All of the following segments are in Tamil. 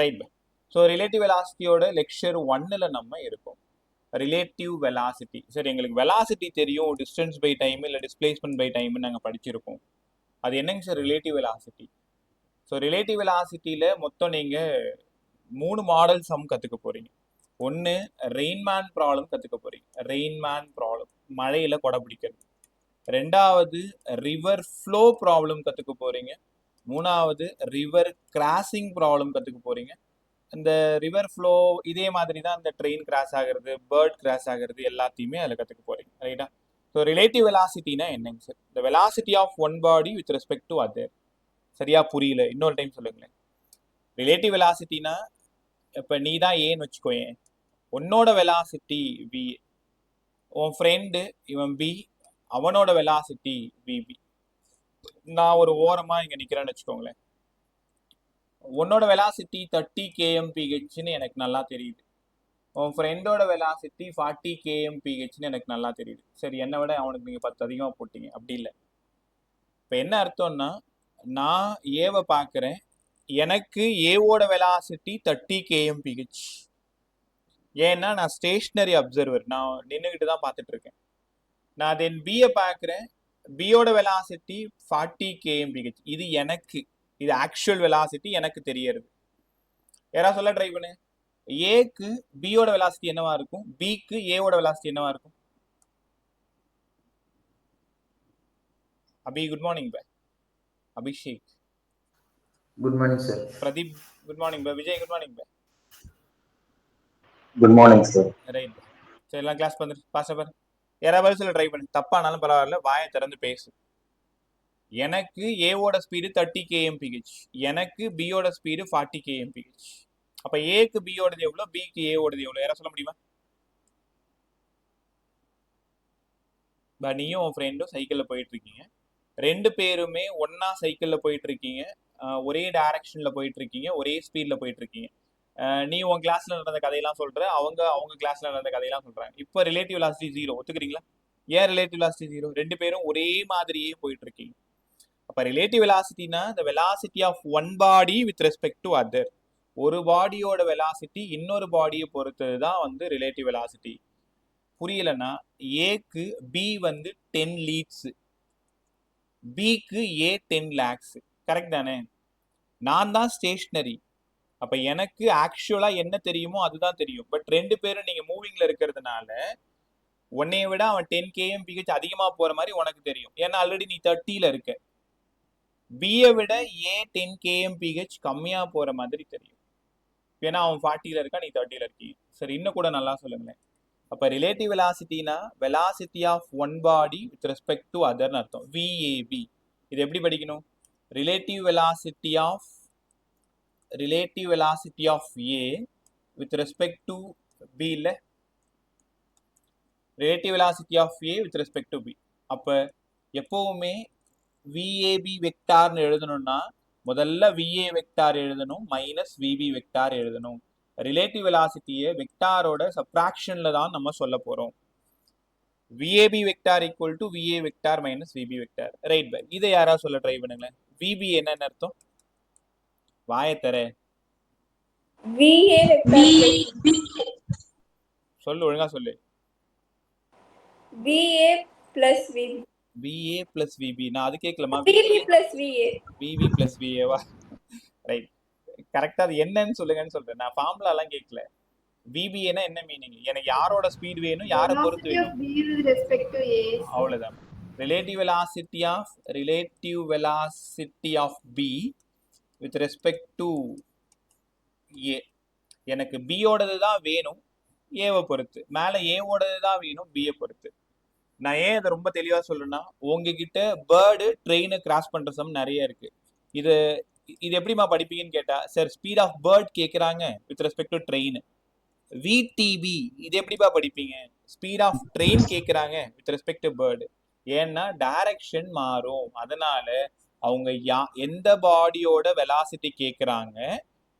ரைட். ஸோ ரிலேட்டிவ் வெலாசிட்டியோட லெக்சர் 1ல் நம்ம இருக்கோம். Relative velocity. சரி, எங்களுக்கு வெலாசிட்டி தெரியும், டிஸ்டன்ஸ் பை டைம் இல்லை டிஸ்பிளேஸ்மெண்ட் பை டைம்னு நாங்கள் படிச்சிருக்கோம். அது என்னங்க sir relative velocity? So relative வெலாசிட்டியில் மொத்தம் நீங்கள் 3 மாடல் சம் கற்றுக்க போகிறீங்க. ஒன்று ரெயின்மேன் ப்ராப்ளம் கற்றுக்க போகிறீங்க. ரெயின்மேன் ப்ராப்ளம், மழையில் கொடை பிடிக்கிறது. ரெண்டாவது ரிவர் ஃப்ளோ ப்ராப்ளம் கற்றுக்க போகிறீங்க. மூணாவது ரிவர் கிராசிங் ப்ராப்ளம் கற்றுக்க போகிறீங்க. இந்த ரிவர் ஃப்ளோ இதே மாதிரி தான் இந்த ட்ரெயின் கிராஸ் ஆகிறது, பேர்ட் கிராஸ் ஆகிறது எல்லாத்தையுமே அதில் கற்றுக்க போகிறீங்க. ரைட்டா? ஸோ ரிலேட்டிவ் வெலாசிட்டினா என்னங்க sir? The velocity of one body with respect to other. சரியா புரியல, இன்னொரு டைம் சொல்லுங்களேன். ரிலேட்டிவ் வெலாசிட்டினா இப்போ நீ தான் ஏன்னு வச்சுக்கோயேன், உன்னோட வெலாசிட்டி வி, உன் ஃப்ரெண்டு இவன் பி, அவனோட வெலாசிட்டி விபி. நான் ஒரு ஓரமாக இங்கே நிற்கிறேன்னு வச்சுக்கோங்களேன். உன்னோட வெலாசிட்டி 30 kmph எனக்கு நல்லா தெரியுது. உன் ஃப்ரெண்டோட வெலாசிட்டி 40 kmph எனக்கு நல்லா தெரியுது. சரி, என்னை விட அவனுக்கு நீங்கள் 10 அதிகமாக போட்டீங்க. அப்படி இல்லை. இப்போ என்ன அர்த்தம்னா, நான் ஏவை பார்க்குறேன், எனக்கு ஏவோட வெலாசிட்டி 30 kmph. ஏன்னா நான் ஸ்டேஷ்னரி அப்சர்வர், நான் நின்றுக்கிட்டு தான் பார்த்துட்டு இருக்கேன். நான் தென் பியை பார்க்குறேன், பியோட வெலாசிட்டி 40 kmph. இது எனக்கு, இது ஆக்சுவல் வெலாசிட்டி எனக்கு தெரியறது. யாராவது சொல்ல ட்ரை பண்ணு. ஏக்கு பியோட வெலாசிட்டி என்னவா இருக்கும், பிக்கு ஏவோட வெலாசிட்டி என்னவா இருக்கும்? அபி குட் மார்னிங் பை. Abhishek good morning sir. Pradeep good morning பை. விஜய் குட் மார்னிங் பை. Good morning sir. ரைட் பை. சரி, எல்லாம் கிளாஸ் பண்ணு, பாஸ் பண்ணு. யாராவது பதில் சொல்ல ட்ரை பண்ணு. தப்பானாலும் பரவாயில்ல, வாயை திறந்து பேசு. எனக்கு ஏவோட ஸ்பீடு 30 kmph, எனக்கு பியோட ஸ்பீடு 40 kmph. அப்ப ஏக்கு பியோடது எவ்வளோ, பிக்கு ஏவோடது எவ்வளோ? யாராவது சொல்ல முடியுமா? நீயும் உன் ஃப்ரெண்டும் சைக்கிளில் போயிட்டு இருக்கீங்க. ரெண்டு பேருமே ஒன்னா சைக்கிளில் போயிட்டு இருக்கீங்க, ஒரே டைரக்ஷன்ல போயிட்டு இருக்கீங்க, ஒரே ஸ்பீட்ல போயிட்டு இருக்கீங்க. நீ உன் கிளாஸ்ல நடந்த கதையெல்லாம் சொல்ற, அவங்க கிளாஸ்ல நடந்த கதையெல்லாம் சொல்றாங்க. இப்போ ரிலேட்டிவ் வெலாசிட்டி 0, ஒத்துக்கிறீங்களா? ஏன் ரிலேட்டிவ் வெலாசிட்டி 0? ரெண்டு பேரும் ஒரே மாதிரியே போயிட்டு இருக்கீங்க. அப்ப relative வெலாசிட்டினா the velocity of one body with respect to other. ஒரு பாடியோட வெலாசிட்டி இன்னொரு பாடியை பொறுத்தது தான் வந்து ரிலேட்டிவ் வெலாசிட்டி. புரியலன்னா, ஏக்கு பி வந்து 10 லீட்ஸ், பிக்கு ஏ 10 lakhs. கரெக்ட் தானே? நான் தான் ஸ்டேஷ்னரி. அப்ப எனக்கு ஆக்சுவலா என்ன தெரியுமோ அதுதான் தெரியும். பட் ரெண்டு பேரும் நீங்க மூவிங்ல இருக்கிறதுனால உன்னைய விட அவன் 10 kmph அதிகமா போற மாதிரி உனக்கு தெரியும். ஏன்னா ஆல்ரெடி நீ 30ல இருக்க. பியை விட ஏ 10 kmph கம்மியா போற மாதிரி தெரியும். ஏன்னா அவன் 40ல இருக்கா, நீ 30ல இருக்கீங்க. சரி, இன்னும் கூட நல்லா சொல்லுங்களேன். அப்ப ரிலேட்டிவ் வெலாசிட்டினா velocity of one body with respect to அதர்னு அர்த்தம். விஏபி. இது எப்படி படிக்கணும்? Relative velocity of A with respect to B. இல்ல, relative velocity of A with respect to B. அப்ப எப்பவுமே விஏபி வெக்டார்னு எழுதணும்னா முதல்ல விஏ வெக்டார் எழுதணும், மைனஸ் விபி வெக்டார் எழுதணும். ரிலேட்டிவ் வெலாசிட்டியை வெக்டாரோட சப்ராக்ஷன்ல தான் நம்ம சொல்ல போறோம். V A B vector equal to V A vector minus V B vector. Right பை. இதை யாராவது சொல்ல ட்ரை பண்ணுங்களேன். விபி என்னன்னு அர்த்தம்? வாயத்தர சொல்லு, ஒழுங்கா சொல்லு. VA plus VB. VA plus VB. நான் அது கேட்கலமா? VB plus VA. VB plus VA வா? ரைட். கரெக்டா அது என்னன்னு சொல்லுங்கன்னு சொல்றேன். நான் ஃபார்முலா எல்லாம் கேட்கல. VBனா என்ன மீனிங்? எனக்கு யாரோட ஸ்பீட் வேணும், யாரை பொறுத்து வேணும்? அவ்வளவுதான். Relative velocity of B with respect to A. எனக்கு பியோடது தான் வேணும் ஏவை பொறுத்து, மேல ஏவோடது தான் வேணும் பியை பொறுத்து. நான் ஏன் அதை ரொம்ப தெளிவா சொல்றேன்னா, உங்ககிட்ட பேர்டு ட்ரெயினை கிராஸ் பண்ற சம் நிறைய இருக்கு. இது எப்படிமா படிப்பீங்கன்னு கேட்டா, சார் ஸ்பீட் ஆஃப் பேர்ட் கேட்குறாங்க with respect to train. VDP இது எப்படிப்பா படிப்பீங்க? ஸ்பீட் ஆஃப் ட்ரெயின் கேட்குறாங்க வித் ரெஸ்பெக்ட் டு பேர்டு. ஏன்னா டைரக்ஷன் மாறும், அதனால அவங்க எந்த பாடியோட வெலாசிட்டி கேட்குறாங்க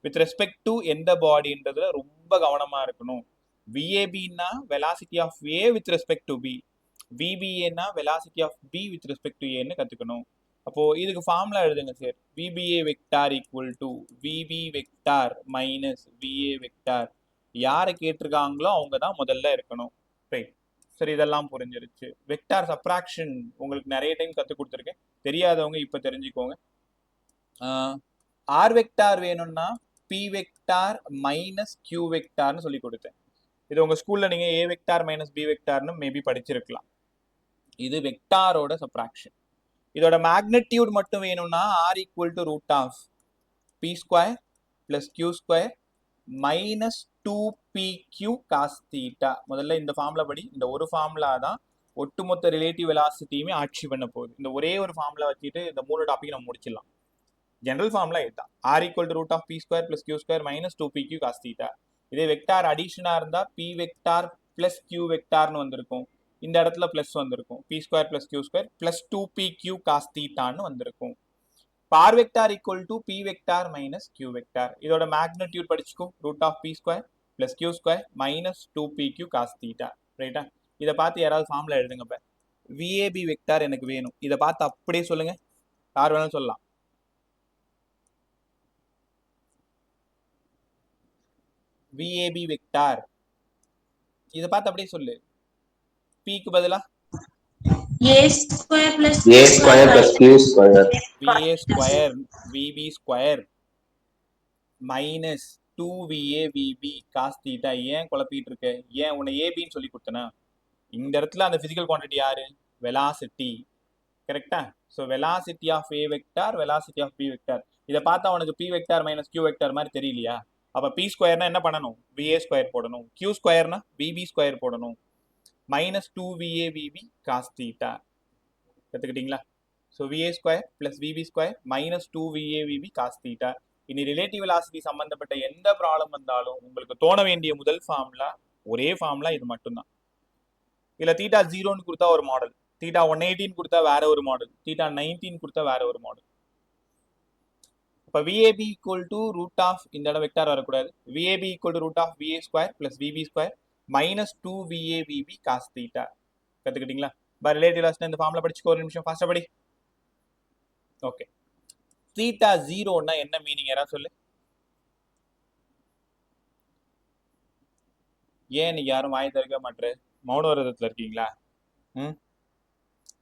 வித் ரெஸ்பெக்ட் டு எந்த பாடின்றதுல ரொம்ப கவனமா இருக்கணும். விஏபின்னா velocity of A with respect to B, விபிஏன்னா velocity of B with respect to ஏன்னு கற்றுக்கணும். அப்போ இதுக்கு ஃபார்முலா எழுதுங்க sir. V B A vector equal to V B vector minus V A vector. யாரை கேட்டிருக்காங்களோ அவங்க தான் முதல்ல இருக்கணும். ரைட். சரி, இதெல்லாம் புரிஞ்சிருச்சு. வெக்டார் சப்ராக்ஷன் உங்களுக்கு நிறைய டைம் கற்றுக் கொடுத்துருக்கேன். தெரியாதவங்க இப்போ தெரிஞ்சுக்கோங்க. ஆர் வெக்டார் வேணும்னா பி வெக்டார் மைனஸ் கியூ வெக்டார்னு சொல்லி கொடுத்தேன். இது உங்கள் ஸ்கூலில் நீங்கள் ஏ வெக்டார் மைனஸ் பி வெக்டார்னு மேபி படிச்சிருக்கலாம். இது வெக்டாரோட சப்ராக்ஷன். இதோட மேக்னிடியூட் மட்டும் வேணும்னா R equal to root of P square plus Q square minus 2pq cos theta. முதல்ல இந்த ஃபார்முலா படி. இந்த ஒரு ஃபார்முலா தான் ஒட்டுமொத்த ரிலேட்டிவ் வெலாசிட்டியுமே ஆட்சி பண்ண போகுது. இந்த ஒரே ஒரு ஃபார்முலா வச்சுட்டு இந்த 3 டாபிக் நம்ம முடிச்சிடலாம். ஜெனரல் ஃபார்முலா இதுதான். R equal to root of P square plus Q square minus 2pq cos theta. இதே வெக்டார் அடிஷனாக இருந்தால் பி வெக்டார் பிளஸ் கியூ வெக்டார்னு வந்திருக்கும். இந்த இடத்துல பிளஸ் வந்திருக்கும். P square plus Q square plus 2pq cos தீட்டான்னு வந்திருக்கும். R vector equal to P vector minus Q vector. இதோட மேக்னிடியூட் படிச்சுக்கோ. Root of P square plus Q square minus 2pq cos theta. ரைட்டா? இதை பார்த்து யாராவது ஃபார்முலா எழுதுங்க. விஏபி வெக்டார் எனக்கு வேணும். இதை பார்த்து அப்படியே சொல்லுங்க. யார் வேணாலும் சொல்லலாம். விஏபி வெக்டார் இதை பார்த்து அப்படியே சொல்லு. பிக்கு பதிலா a square plus a square plus q square VA square VB square minus 2VA VB cos theta. ஏன் குழப்பிட்டு இருக்க? ஏன் உன்னை ஏபின்னு சொல்லி கொடுத்தனா? இந்த இடத்துல அந்த பிசிக்கல் குவான்டிட்டி யாரு? வெலாசிட்டி. கரெக்டா? So velocity of A vector, velocity of B vector. இதை பார்த்தா உனக்கு P vector minus Q vector மாதிரி தெரியலையா? அப்போ பி ஸ்கொயர்னா என்ன பண்ணணும்? விஏ ஸ்கொயர் போடணும். கியூ ஸ்கொயர்னா விபி ஸ்கொயர் போடணும். Minus 2VA VB cos theta. கற்றுக்கிட்டீங்களா? So V A square plus VP square minus 2VA VB cos theta. இனி ரிலேட்டிவ் வெலாசிட்டி சம்பந்தப்பட்ட எந்த ப்ராப்ளம் வந்தாலும் உங்களுக்கு தோண வேண்டிய முதல் ஃபார்முலா ஒரே ஃபார்முலா இது மட்டும்தான். இல்லை தீட்டா 0ன்னு கொடுத்தா ஒரு மாடல், தீட்டா 180 கொடுத்தா வேற ஒரு மாடல், தீட்டா 19 கொடுத்தா வேற ஒரு மாடல். இப்போ VAB equal to root of, இந்த இடம் வெக்டார் வரக்கூடாது, VAB equal to root of VA square plus VB square minus 2VA VB cos theta. கற்றுக்கிட்டீங்களா? ரிலேட்டிவ் வெலாசிட்டி இந்த ஃபார்முலா படிச்சுக்கோ. ஒரு நிமிஷம் ஃபாஸ்ட்டாக படி. ஓகே. தீட்டா 0ன்னா என்ன மீனிங்? யாராவது சொல்லு. ஏன் நீங்க யாரும் வாய் திறக்க மாட்டேற? மௌன விரதத்தில் இருக்கீங்களா?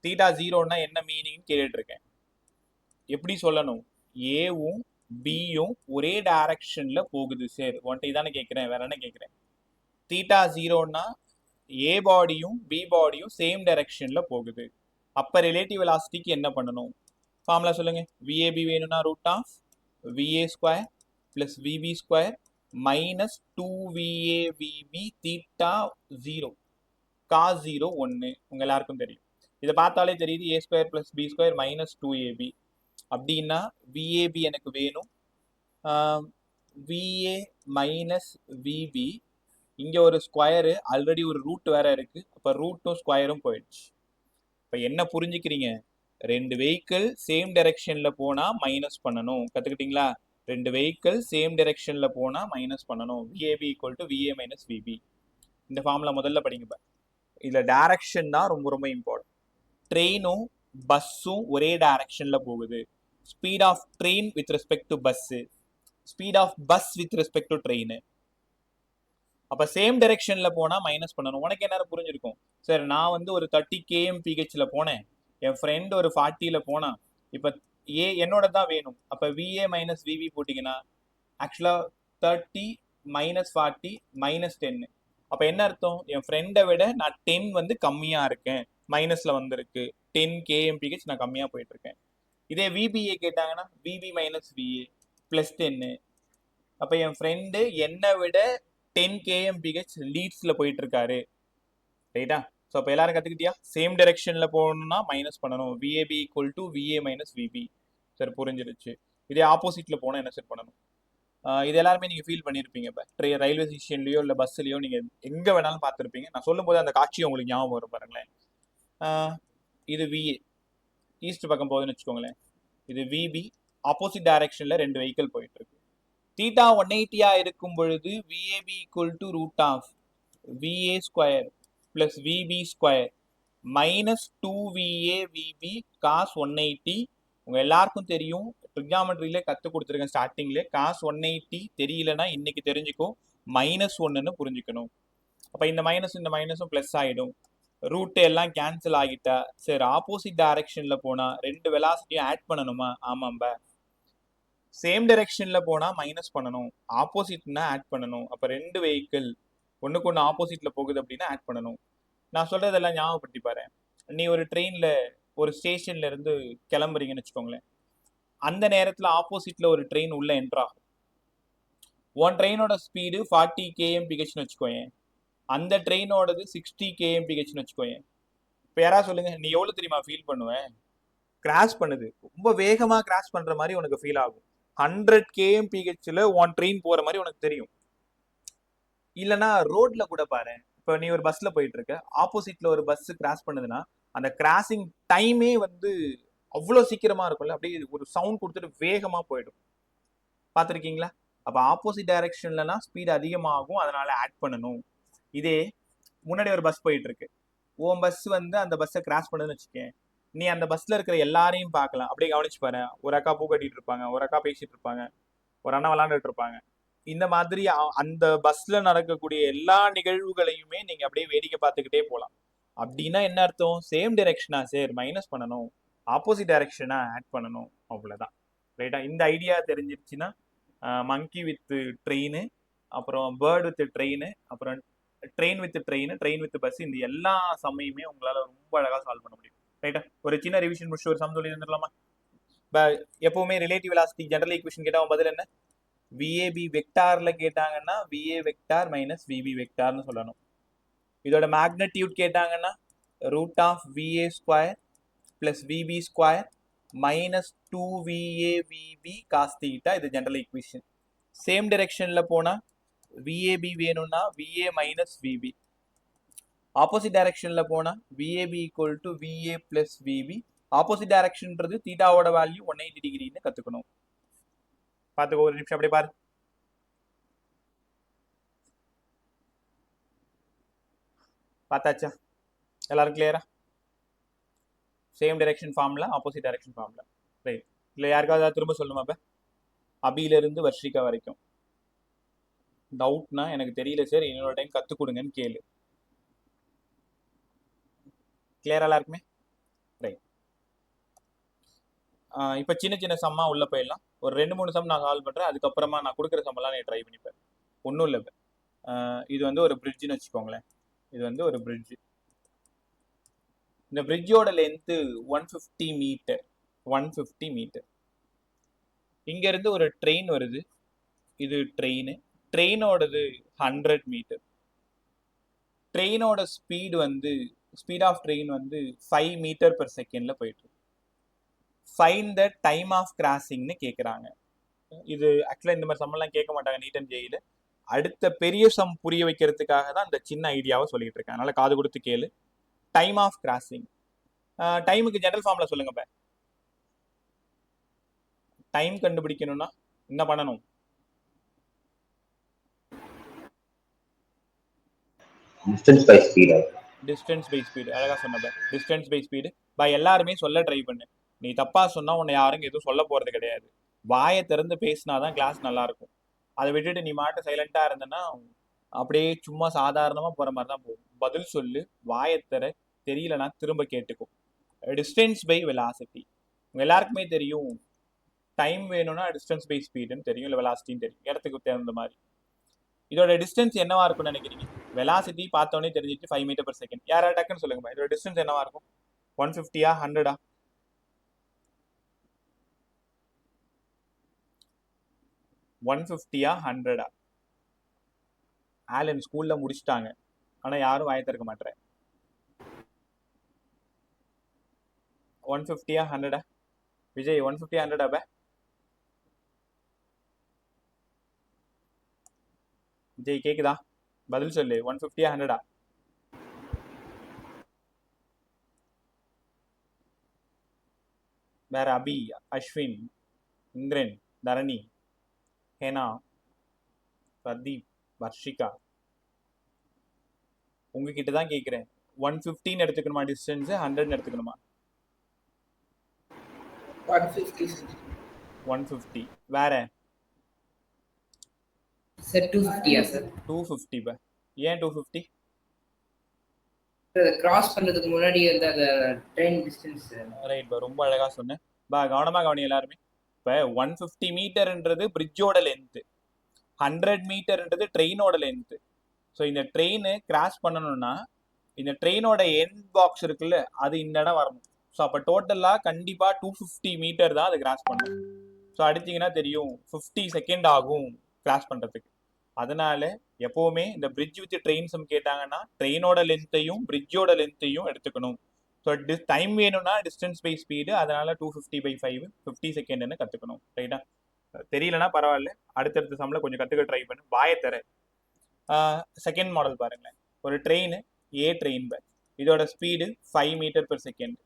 தீட்டா 0ன்னா என்ன மீனிங் கேட்டுட்டு இருக்கேன். எப்படி சொல்லணும்? ஏவும் பியும் ஒரே டைரக்ஷன்ல போகுது சார். ஒன்றை தானே கேட்குறேன், வேற என்ன கேட்குறேன்? தீட்டா 0ன்னா ஏ பாடியும் பி பாடியும் சேம் டைரக்ஷன்ல போகுது. அப்ப ரிலேட்டிவ் வெலாசிட்டிக்கு என்ன பண்ணணும்? ஃபார்முலா சொல்லுங்க. விஏபி வேணும்னா root of VA square plus VP square minus 2VA VB theta 0 cos 0 1. உங்க எல்லாருக்கும் தெரியும். இதை பார்த்தாலே தெரியுது. A square plus B square minus 2AB. அப்படின்னா விஏபி எனக்கு வேணும். V A minus V B. இங்கே ஒரு ஸ்கொயரு, ஆல்ரெடி ஒரு ரூட் வேற இருக்கு. அப்போ ரூட்டும் ஸ்கொயரும் போயிடுச்சு. இப்போ என்ன புரிஞ்சுக்கிறீங்க? ரெண்டு வெஹிக்கிள் சேம் டைரக்ஷன்ல போனா மைனஸ் பண்ணணும். கத்துக்கிட்டீங்களா? ரெண்டு வெஹிக்கிள் சேம் டைரக்ஷன்ல போனா மைனஸ் பண்ணணும். VAB equal to VA minus VB. இந்த ஃபார்முலா முதல்ல படிங்க. இதுல டைரக்ஷன் தான் ரொம்ப ரொம்ப இம்பார்ட்டன்ட். ட்ரெயினும் பஸ்ஸும் ஒரே டைரக்ஷன்ல போகுது. Speed of train with respect to bus, speed of bus with respect to train. அப்ப சேம் டைரக்ஷன்ல போனா மைனஸ் பண்ணணும். உனக்கு என்ன புரிஞ்சிருக்கும்? சார் நான் வந்து ஒரு 30 kmph போனேன், என் ஃப்ரெண்ட் ஒரு 40ல போனா, இப்ப ஏ என்னோட தான் வேணும். அப்ப விஏ மைனஸ் விபி போட்டிங்கன்னா ஆக்சுவலா 30 மைனஸ் 40 மைனஸ் 10. அப்ப என்ன அர்த்தம்? என் ஃப்ரெண்டை விட நான் 10 வந்து கம்மியா இருக்கேன், மைனஸ்ல வந்திருக்கு. 10 kmph நான் கம்மியா போயிட்டு இருக்கேன். இதே விபிஏ கேட்டாங்கன்னா விபி மைனஸ் விஏ பிளஸ் 10. அப்ப என் ஃப்ரெண்டு என்னை விட 10 kmph லீட்ஸ்ல போயிட்டு இருக்காரு. ரைட்டா? ஸோ அப்போ எல்லாரும் கற்றுக்கிட்டியா? சேம் டைரக்ஷனில் போகணும்னா மைனஸ் பண்ணணும். VAB equal to VA minus VB. Sir புரிஞ்சிருச்சு. இதே ஆப்போசிட்டில் போனால் என்ன சார் பண்ணணும்? இது எல்லாருமே நீங்கள் ஃபீல் பண்ணியிருப்பீங்க. இப்போ ரயில்வே ஸ்டேஷன்லையோ இல்லை பஸ்ஸுலையோ நீங்கள் எங்கே வேணாலும் பார்த்துருப்பீங்க. நான் சொல்லும்போது அந்த காட்சி உங்களுக்கு ஞாபகம் வரும் பாருங்களேன். இது விஏ ஈஸ்ட் பக்கம் போகுதுன்னு வச்சுக்கோங்களேன். இது விபி, ஆப்போசிட் டைரக்ஷனில் ரெண்டு வெஹிக்கிள் போயிட்டு இருக்கு. தீட்டா 180 இருக்கும் பொழுது VAB equal to root of VA square plus VP square minus 2VA VB cos 180 உங்க எல்லாருக்கும் தெரியும், ட்ரிக்னாமெட்ரியிலே கற்றுக் கொடுத்துருக்கேன் ஸ்டார்டிங்ல. காஸ் 180 தெரியலனா இன்னைக்கு தெரிஞ்சுக்கோ, -1ன்னு புரிஞ்சுக்கணும். அப்போ இந்த மைனஸும் ப்ளஸ் ஆகிடும். ரூட் எல்லாம் கேன்சல் ஆகிட்டா சரி, ஆப்போசிட் டைரக்ஷன்ல போனா ரெண்டு வெலாசிட்டியும் ஆட் பண்ணணுமா? ஆமாம்ப. சேம் டைரக்ஷன்ல போனா மைனஸ் பண்ணணும், ஆப்போசிட்னா ஆட் பண்ணணும். அப்போ ரெண்டு வெஹிக்கிள் ஒன்றுக்கு ஒன்று ஆப்போசிட்ல போகுது அப்படின்னா ஆட் பண்ணணும். நான் சொல்றதெல்லாம் ஞாபகப்படுத்தி பாரு. நீ ஒரு ட்ரெயின்ல ஒரு ஸ்டேஷன்ல இருந்து கிளம்புறீங்கன்னு வச்சுக்கோங்களேன். அந்த நேரத்தில் ஆப்போசிட்ல ஒரு ட்ரெயின் உள்ள என்ட்ராகும். ஒன் ட்ரெயினோட ஸ்பீடு 40 kmph வச்சுக்கோயேன், அந்த ட்ரெயினோடது 60 kmph வச்சுக்கோயேன். இப்போ யாராவது சொல்லுங்க, நீ எவ்வளோ தெரியுமா ஃபீல் பண்ணுவேன்? கிராஷ் பண்ணுது, ரொம்ப வேகமா கிராஷ் பண்ற மாதிரி உனக்கு ஃபீல் ஆகும். 100 kmph ஒன் ட்ரெயின் போற மாதிரி உனக்கு தெரியும். இல்லைன்னா ரோட்ல கூட பாரு, இப்போ நீ ஒரு பஸ்ல போயிட்டு இருக்க, ஆப்போசிட்ல ஒரு பஸ் கிராஸ் பண்ணுதுன்னா அந்த கிராசிங் டைமே வந்து அவ்வளோ சீக்கிரமா இருக்கும்ல, அப்படியே ஒரு சவுண்ட் கொடுத்துட்டு வேகமா போயிடும். பார்த்துருக்கீங்களா? அப்போ ஆப்போசிட் டைரக்ஷன்லனா ஸ்பீட் அதிகமாகும், அதனால ஆட் பண்ணணும். இதே முன்னாடி ஒரு பஸ் போயிட்டு இருக்கு, உன் பஸ் வந்து அந்த பஸ்ஸை கிராஸ் பண்ணுதுன்னு வச்சுக்கேன், நீ அந்த பஸ்ல இருக்கிற எல்லாரையும் பார்க்கலாம். அப்படியே கவனிச்சு பாரு, ஒரு அக்கா பூ கட்டிட்டு இருப்பாங்க, ஒரு அக்கா பேசிட்டு இருப்பாங்க, ஒரு அண்ணா விளாண்டுட்டு இருப்பாங்க. இந்த மாதிரி அந்த பஸ்ல நடக்கக்கூடிய எல்லா நிகழ்வுகளையுமே நீங்க அப்படியே வேடிக்கை பார்த்துக்கிட்டே போகலாம். அப்படின்னா என்ன அர்த்தம்? சேம் டைரக்ஷனா சார் மைனஸ் பண்ணணும், ஆப்போசிட் டைரக்ஷனா ஆட் பண்ணணும், அவ்வளவுதான். ரைட்டா? இந்த ஐடியா தெரிஞ்சிருச்சுன்னா மங்கி வித் ட்ரெயின், அப்புறம் பேர்டு வித் ட்ரெயின், அப்புறம் train with train, train with bus, இந்த எல்லா சமயமே உங்களால ரொம்ப அழகா சால்வ் பண்ண முடியும். ரைட்டா? ஒரு சின்ன ரிவிஷன் முடிச்சு ஒரு சம் சொல்லி இருந்துடலாமா? எப்பவுமே ரிலேட்டிவ் வெலாசிட்டி ஜெனரல் ஈக்குவேஷன் கேட்டா பதில் என்ன? விஏபி வெக்டார்ல கேட்டாங்கன்னா விஏ வெக்டார் மைனஸ் விபி வெக்டார்னு சொல்லணும். இதோட மேக்னட்யூட் கேட்டாங்கன்னா root of VA square plus VP square minus 2VA cos theta. இது ஜெனரல் ஈக்குவேஷன். சேம் டைரக்ஷன்ல போனா விஏபி வேணும்னா விஏ மைனஸ் விபி, ஆப்போசிட் டைரக்ஷன்ல போனா V A B equal to V A plus V B. Opposite டைரக்ஷன்ன்றது தீட்டாவோட வேல்யூ 180 டிகிரின்னு கத்துக்கணும். பார்த்துக்கோ, ஒரு நிமிஷம் அப்படியே பாரு. பார்த்தாச்சா? எல்லாரும் கிளியரா? சேம் டைரக்ஷன் ஃபார்ம்ல, ஆப்போசிட் டைரக்ஷன் ஃபார்ம்ல. ரைட். இல்லை யாருக்காவது திரும்ப சொல்லணுமா? இப்போ அபியிலிருந்து வர்ஷிகா வரைக்கும் டவுட்னா எனக்கு தெரியல சார், இன்னொரு டைம் கற்றுக் கொடுங்கன்னு கேளு. கிளியரா எல்லாருக்குமே? ரைட். இப்போ சின்ன சின்ன சம்மா உள்ள போயிடலாம். ஒரு 2-3 சம் நான் சால்வ் பண்ணுறேன், அதுக்கப்புறமா நான் கொடுக்குற சம்மெல்லாம் நீ ட்ரை பண்ணிப்பேன். ஒன்றும் இல்லை. இது வந்து ஒரு பிரிட்ஜுன்னு வச்சுக்கோங்களேன். இது வந்து ஒரு பிரிட்ஜு. இந்த பிரிட்ஜோட லென்த்து 150 மீட்டர். 150 மீட்டர். இங்க இருந்து ஒரு ட்ரெயின் வருது, இது ட்ரெயின். ட்ரெயினோடது 100 மீட்டர். ட்ரெயினோட ஸ்பீடு வந்து ஸ்பீட் ஆஃப் ட்ரெயின் வந்து 5 மீட்டர் பெர் செகண்ட்ல போயிட்டு இருக்கு. ஃபைன் த டைம் ஆஃப் கிராசிங்னு கேட்குறாங்க. இது ஆக்சுவலாக இந்த மாதிரி சம்மெல்லாம் கேட்க மாட்டாங்க நீட் அண்ட் ஜேஇல. அடுத்த பெரிய சம் புரிய வைக்கிறதுக்காக தான் இந்த சின்ன ஐடியாவை சொல்லிட்டு இருக்கேன். அதனால காது கொடுத்து கேளு. Time of crossing. டைமுக்கு ஜெனரல் ஃபார்ம்ல சொல்லுங்க. டைம் கண்டுபிடிக்கணும்னா என்ன பண்ணணும்? Distance by speed. Distance by speed. அழகா சொன்ன. Distance by speed. எல்லாருமே சொல்ல ட்ரை பண்ணு. நீ தப்பா சொன்னா உன்னை யாரும் எதுவும் சொல்ல போறது கிடையாது. வாயை திறந்து பேசினாதான் கிளாஸ் நல்லா இருக்கும். அதை விட்டுட்டு நீ மாட்ட சைலண்டா இருந்தனா அப்படியே சும்மா சாதாரணமா போற மாதிரி தான் போகும். பதில் சொல்லு, வாயை தர, தெரியலனா திரும்ப கேட்டுக்கும். டிஸ்டன்ஸ் பை வெலாசிட்டி உங்க எல்லாருக்குமே தெரியும். டைம் வேணும்னா டிஸ்டன்ஸ் பை ஸ்பீடுன்னு தெரியும், இல்லை வெலாசிட்டின்னு தெரியும், இடத்துக்கு தகுந்த மாதிரி. இதோட டிஸ்டன்ஸ் என்னவா இருக்கும்னு நினைக்கிறீங்க? வெலாசிட்டி பார்த்தோன்னே தெரிஞ்சிட்டு 5 மீட்டர் பெர் செகண்ட். யாரா டக்குன்னு சொல்லுங்க. இதோட டிஸ்டன்ஸ் என்னவா இருக்கும்? 150-ஆ 100-ஆ? 150-ஆ 100-ஆ? ஆலன் ஸ்கூல்ல முடிச்சிட்டாங்க, ஆனா யாரும் வாயை திறக்க மாட்டேன். 150-ஆ 100-ஆ? விஜய் 150-ஆ 100-ஆ? விஜய் கேக்குதா? பதில் சொல்லு. 150-ஆ 100-ஆ? வேற அபி, அஸ்வின், இந்திரன், தரணி, ஹேனா, பிரதீப், வர்ஷிகா, உங்ககிட்ட தான் கேட்குறேன். 150 எடுத்துக்கணுமா டிஸ்டன்ஸ், 100 எடுத்துக்கணுமா? 150 sir. 150 வேற Sir 250 sir. 250 பா. ஏன் 250? கிராஸ் பண்றதுக்கு முன்னாடி வந்து அந்த ட்ரெயின் டிஸ்டன்ஸ். ரைட் பா, ரொம்ப அழகா சொன்னேன் பா. கவனமா கவனி எல்லாருமே. இப்போ 150 மீட்டர்ன்றது பிரிட்ஜோட லென்த்து, 100 மீட்டர்ன்றது ட்ரெயினோட லென்த்து. ஸோ இந்த ட்ரெயின் கிராஸ் பண்ணணும்னா இந்த ட்ரெயினோட எண்ட் பாக்ஸ் இருக்குல்ல, அது இந்த இடம் வரணும். ஸோ அப்போ டோட்டலாக கண்டிப்பாக 250 மீட்டர் தான் அது கிராஸ் பண்ணும். ஸோ அடிச்சிங்கன்னா தெரியும் 50 செகண்ட் ஆகும் கிராஸ் பண்ணுறதுக்கு. அதனால எப்போவுமே இந்த பிரிட்ஜ் வித் ட்ரெயின் சம் கேட்டாங்கன்னா ட்ரெயினோட லென்த்தையும் பிரிட்ஜோட லென்த்தையும் எடுத்துக்கணும். ஸோ டைம் வேணும்னா டிஸ்டன்ஸ் பை ஸ்பீடு, அதனால 250/5 50 செகண்ட்னு கற்றுக்கணும். ரைட்டா? தெரியலனா பரவாயில்ல, அடுத்தடுத்த சம்மில் கொஞ்சம் கற்றுக்க ட்ரை பண்ணு. பாயத்தர செகண்ட் மாடல் பாருங்களேன். ஒரு ட்ரெயின் ஏ ட்ரெயின் பை, இதோட ஸ்பீடு 5 மீட்டர் பெர் செகண்ட்.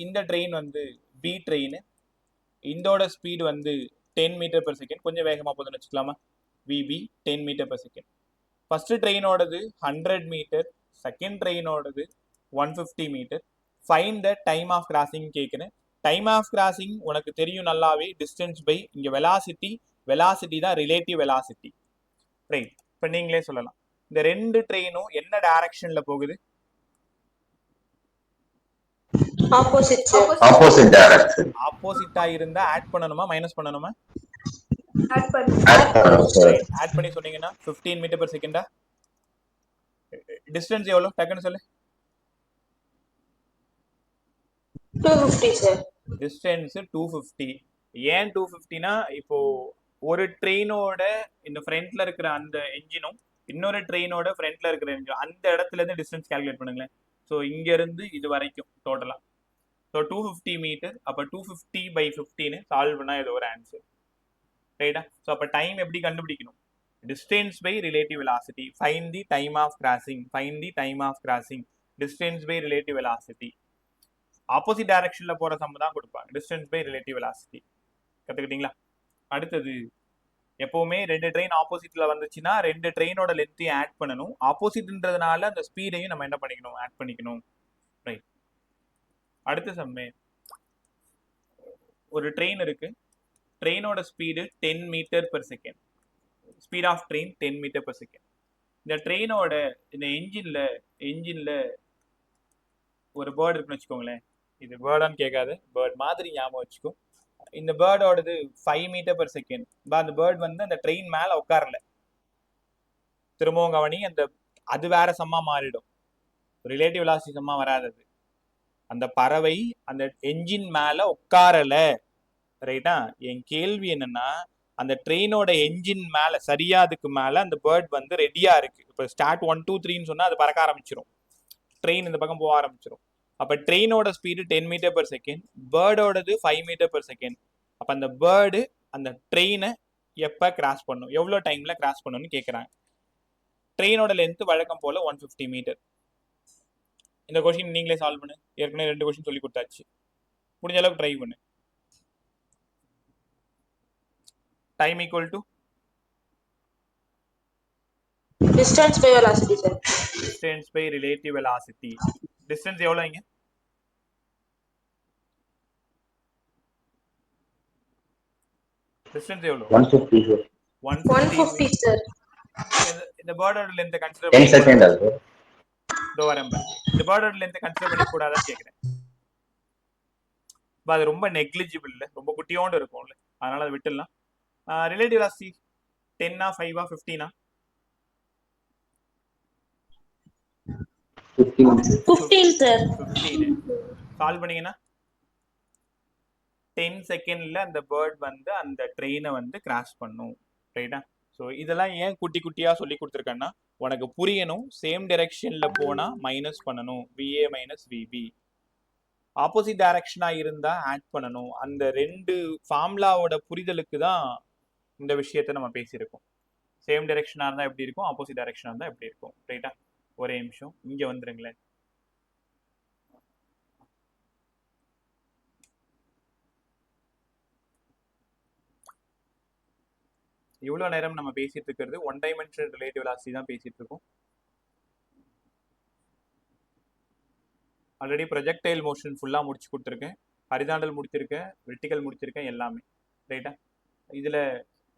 இந்த ட்ரெயின் வந்து பி ட்ரெயின், இதோட ஸ்பீடு வந்து 10 மீட்டர் பெர் செகண்ட். கொஞ்சம் வேகமாக போதுன்னு வச்சுக்கலாமா? V B 10 metre per second. First ட்ரெயினோடது 100 மீட்டர், செகண்ட் ட்ரெயினோடது 150 metre. Find the time of crossing கேட்குறேன். டைம் ஆஃப் கிராசிங் உனக்கு தெரியும் நல்லாவே, டிஸ்டன்ஸ் பை இங்கே வெலாசிட்டி. வெலாசிட்டி தான் ரிலேட்டிவ் வெலாசிட்டி. ரைட், இப்போ நீங்களே சொல்லலாம் இந்த ரெண்டு ட்ரெயினும் என்ன டைரக்ஷன்ல போகுது? Opposite direction. ஆப்போசிட்டா இருந்தா ஆட் பண்ணணுமா மைனஸ் பண்ணணுமா? ஆட் பண்ணு. ஆட் பண்ணி சொன்னீங்கன்னா 15 மீட்டர் பெர் செகண்டா? டிஸ்டன்ஸ் எவ்வளோ டக்குன்னு சொல்லு. 250 சார். டிஸ்டன்ஸ் 250. ஏன் 250னா, இப்போ ஒரு ட்ரெயினோட இந்த ஃப்ரண்ட்ல இருக்கிற அந்த என்ஜினும் இன்னொரு ட்ரெயினோட ஃப்ரண்ட்ல இருக்கிற என்ஜின், அந்த இடத்துல இருந்து டிஸ்டன்ஸ் கால்குலேட் பண்ணுங்களேன். ஸோ இங்க இருந்து இது வரைக்கும் டோட்டலா. So 250 meter. அப்போ 250/15 சால்வ் பண்ணா இது ஒரு ஆன்சர். ரைட்டா? ஸோ அப்போ டைம் எப்படி கண்டுபிடிக்கணும்? Distance by relative velocity. Find the time of crossing. Find the time of crossing. Distance by relative velocity. Opposite டைரக்ஷன்ல போற சம் தான் கொடுப்பாங்க. Distance by relative velocity. கத்துக்கிட்டீங்களா? அடுத்தது, எப்பவுமே ரெண்டு ட்ரெயின் ஆப்போசிட்ல வந்துச்சுன்னா ரெண்டு ட்ரெயினோட லென்த்தையும் ஆட் பண்ணணும். ஆப்போசிட்ன்றதுனால அந்த ஸ்பீடையும் நம்ம என்ன பண்ணிக்கணும்? ஆட் பண்ணிக்கணும். ரைட். அடுத்த சம்மே, ஒரு ட்ரெயின் இருக்கு. ட்ரெயினோட speed 10 metre per second. Speed of train 10 metre per second. இந்த ட்ரெயினோட இந்த என்ஜின்ல ஒரு பேர்டு இருக்குன்னு வச்சுக்கோங்களேன். இது பேர்டான்னு கேட்காது, பேர்ட் மாதிரி ஞாபகம் வச்சுக்கோ. இந்த பேர்டோடது 5 மீட்டர் பெர் செகண்ட். அந்த பேர்ட் வந்து அந்த ட்ரெயின் மேல உட்காரல. திரும்பவும் கவனி, அந்த அது வேற சம்மா மாறிடும். ரிலேட்டிவ் வெலாசிட்டி சம்மா வராது. அந்த பறவை அந்த என்ஜின் மேல உட்காரல. ரைட்டா? என் கேள்வி என்னன்னா, அந்த ட்ரெயினோட என்ஜின் மேல சரியா அதுக்கு மேல அந்த பேர்ட் வந்து ரெடியா இருக்கு. இப்போ ஸ்டார்ட் 1 2 3ன்னு சொன்னா அது பறக்க ஆரம்பிச்சிடும். ட்ரெயின் இந்த பக்கம் போக ஆரம்பிச்சிடும். அப்போ ட்ரெயினோட ஸ்பீடு 10 மீட்டர் பெர் செகண்ட், பேர்டோடது 5 மீட்டர் பெர் செகண்ட். அப்போ அந்த பேர்டு அந்த ட்ரெயினை எப்போ கிராஸ் பண்ணும், எவ்வளோ டைமில் கிராஸ் பண்ணணும்னு கேட்குறாங்க. ட்ரெயினோட லென்த்து வழக்கம் போல் 150 மீட்டர். இந்த கொஸ்டின் நீங்களே சால்வ் பண்ணு. ஏற்கனவே 2 கொஸ்டின் சொல்லி கொடுத்தாச்சு. முடிஞ்ச அளவுக்கு ட்ரை பண்ணு. Time equal to distance by velocity sir. Distance by relative velocity. Distance எவ்வளோ இங்க? டிஸ்டன்ஸ் எவ்வளோ? 150 சார். 150 சார். இந்த பேர்டோட லென்த் கன்சிடர் 10 செகண்ட் அது. இதோ வரேன். இந்த பேர்டோட லென்த் கன்சிடர் பண்ணி கூடாதான்னு கேக்குறேன். அது ரொம்ப நெக்லிஜிபிள் இல்ல, ரொம்ப குட்டியோண்டு இருக்கும்ல, அதனால அதை விட்டுடலாம். Relative velocity 10 5 15 15 sir. 15 சால்வ் பண்ணீங்கன்னா 10 செகண்ட்ல அந்த பேர்ட் வந்து அந்த ட்ரெயினை வந்து கிராஸ் பண்ணும். ரைட்டா? ஸோ இதெல்லாம் ஏன் குட்டி குட்டியா சொல்லி கொடுத்துருக்கேன்னா, உனக்கு புரியணும். சேம் டைரக்ஷன்ல போனா மைனஸ் பண்ணணும், விஏ மைனஸ் விபி. ஆப்போசிட் டைரக்ஷனா இருந்தா ஆட் பண்ணணும். அந்த ரெண்டு ஃபார்முலாவோட புரிதலுக்கு தான் இந்த விஷயத்தை நம்ம பேசியிருக்கோம். சேம் டைரக்ஷனா இருந்தா எப்படி இருக்கும், ஆப்போசிட் டைரக்ஷனா இருந்தா எப்படி இருக்கும். ரைட்டா? ஒரே நிமிஷம் இங்க வந்துருங்களேன். இவ்வளோ நேரம் நம்ம பேசிட்டு இருக்கிறது ஒன் டைமென்ஷனல் ரிலேட்டிவ் வெலாசிட்டி தான் பேசிட்டு இருக்கோம். ஆல்ரெடி ப்ரொஜெக்டைல் மோஷன் ஃபுல்லாக முடிச்சு கொடுத்துருக்கேன். ஹரிசாண்டல் முடிச்சிருக்கேன், வெர்டிக்கல் முடிச்சிருக்கேன், எல்லாமே ரைட்டா. இதுல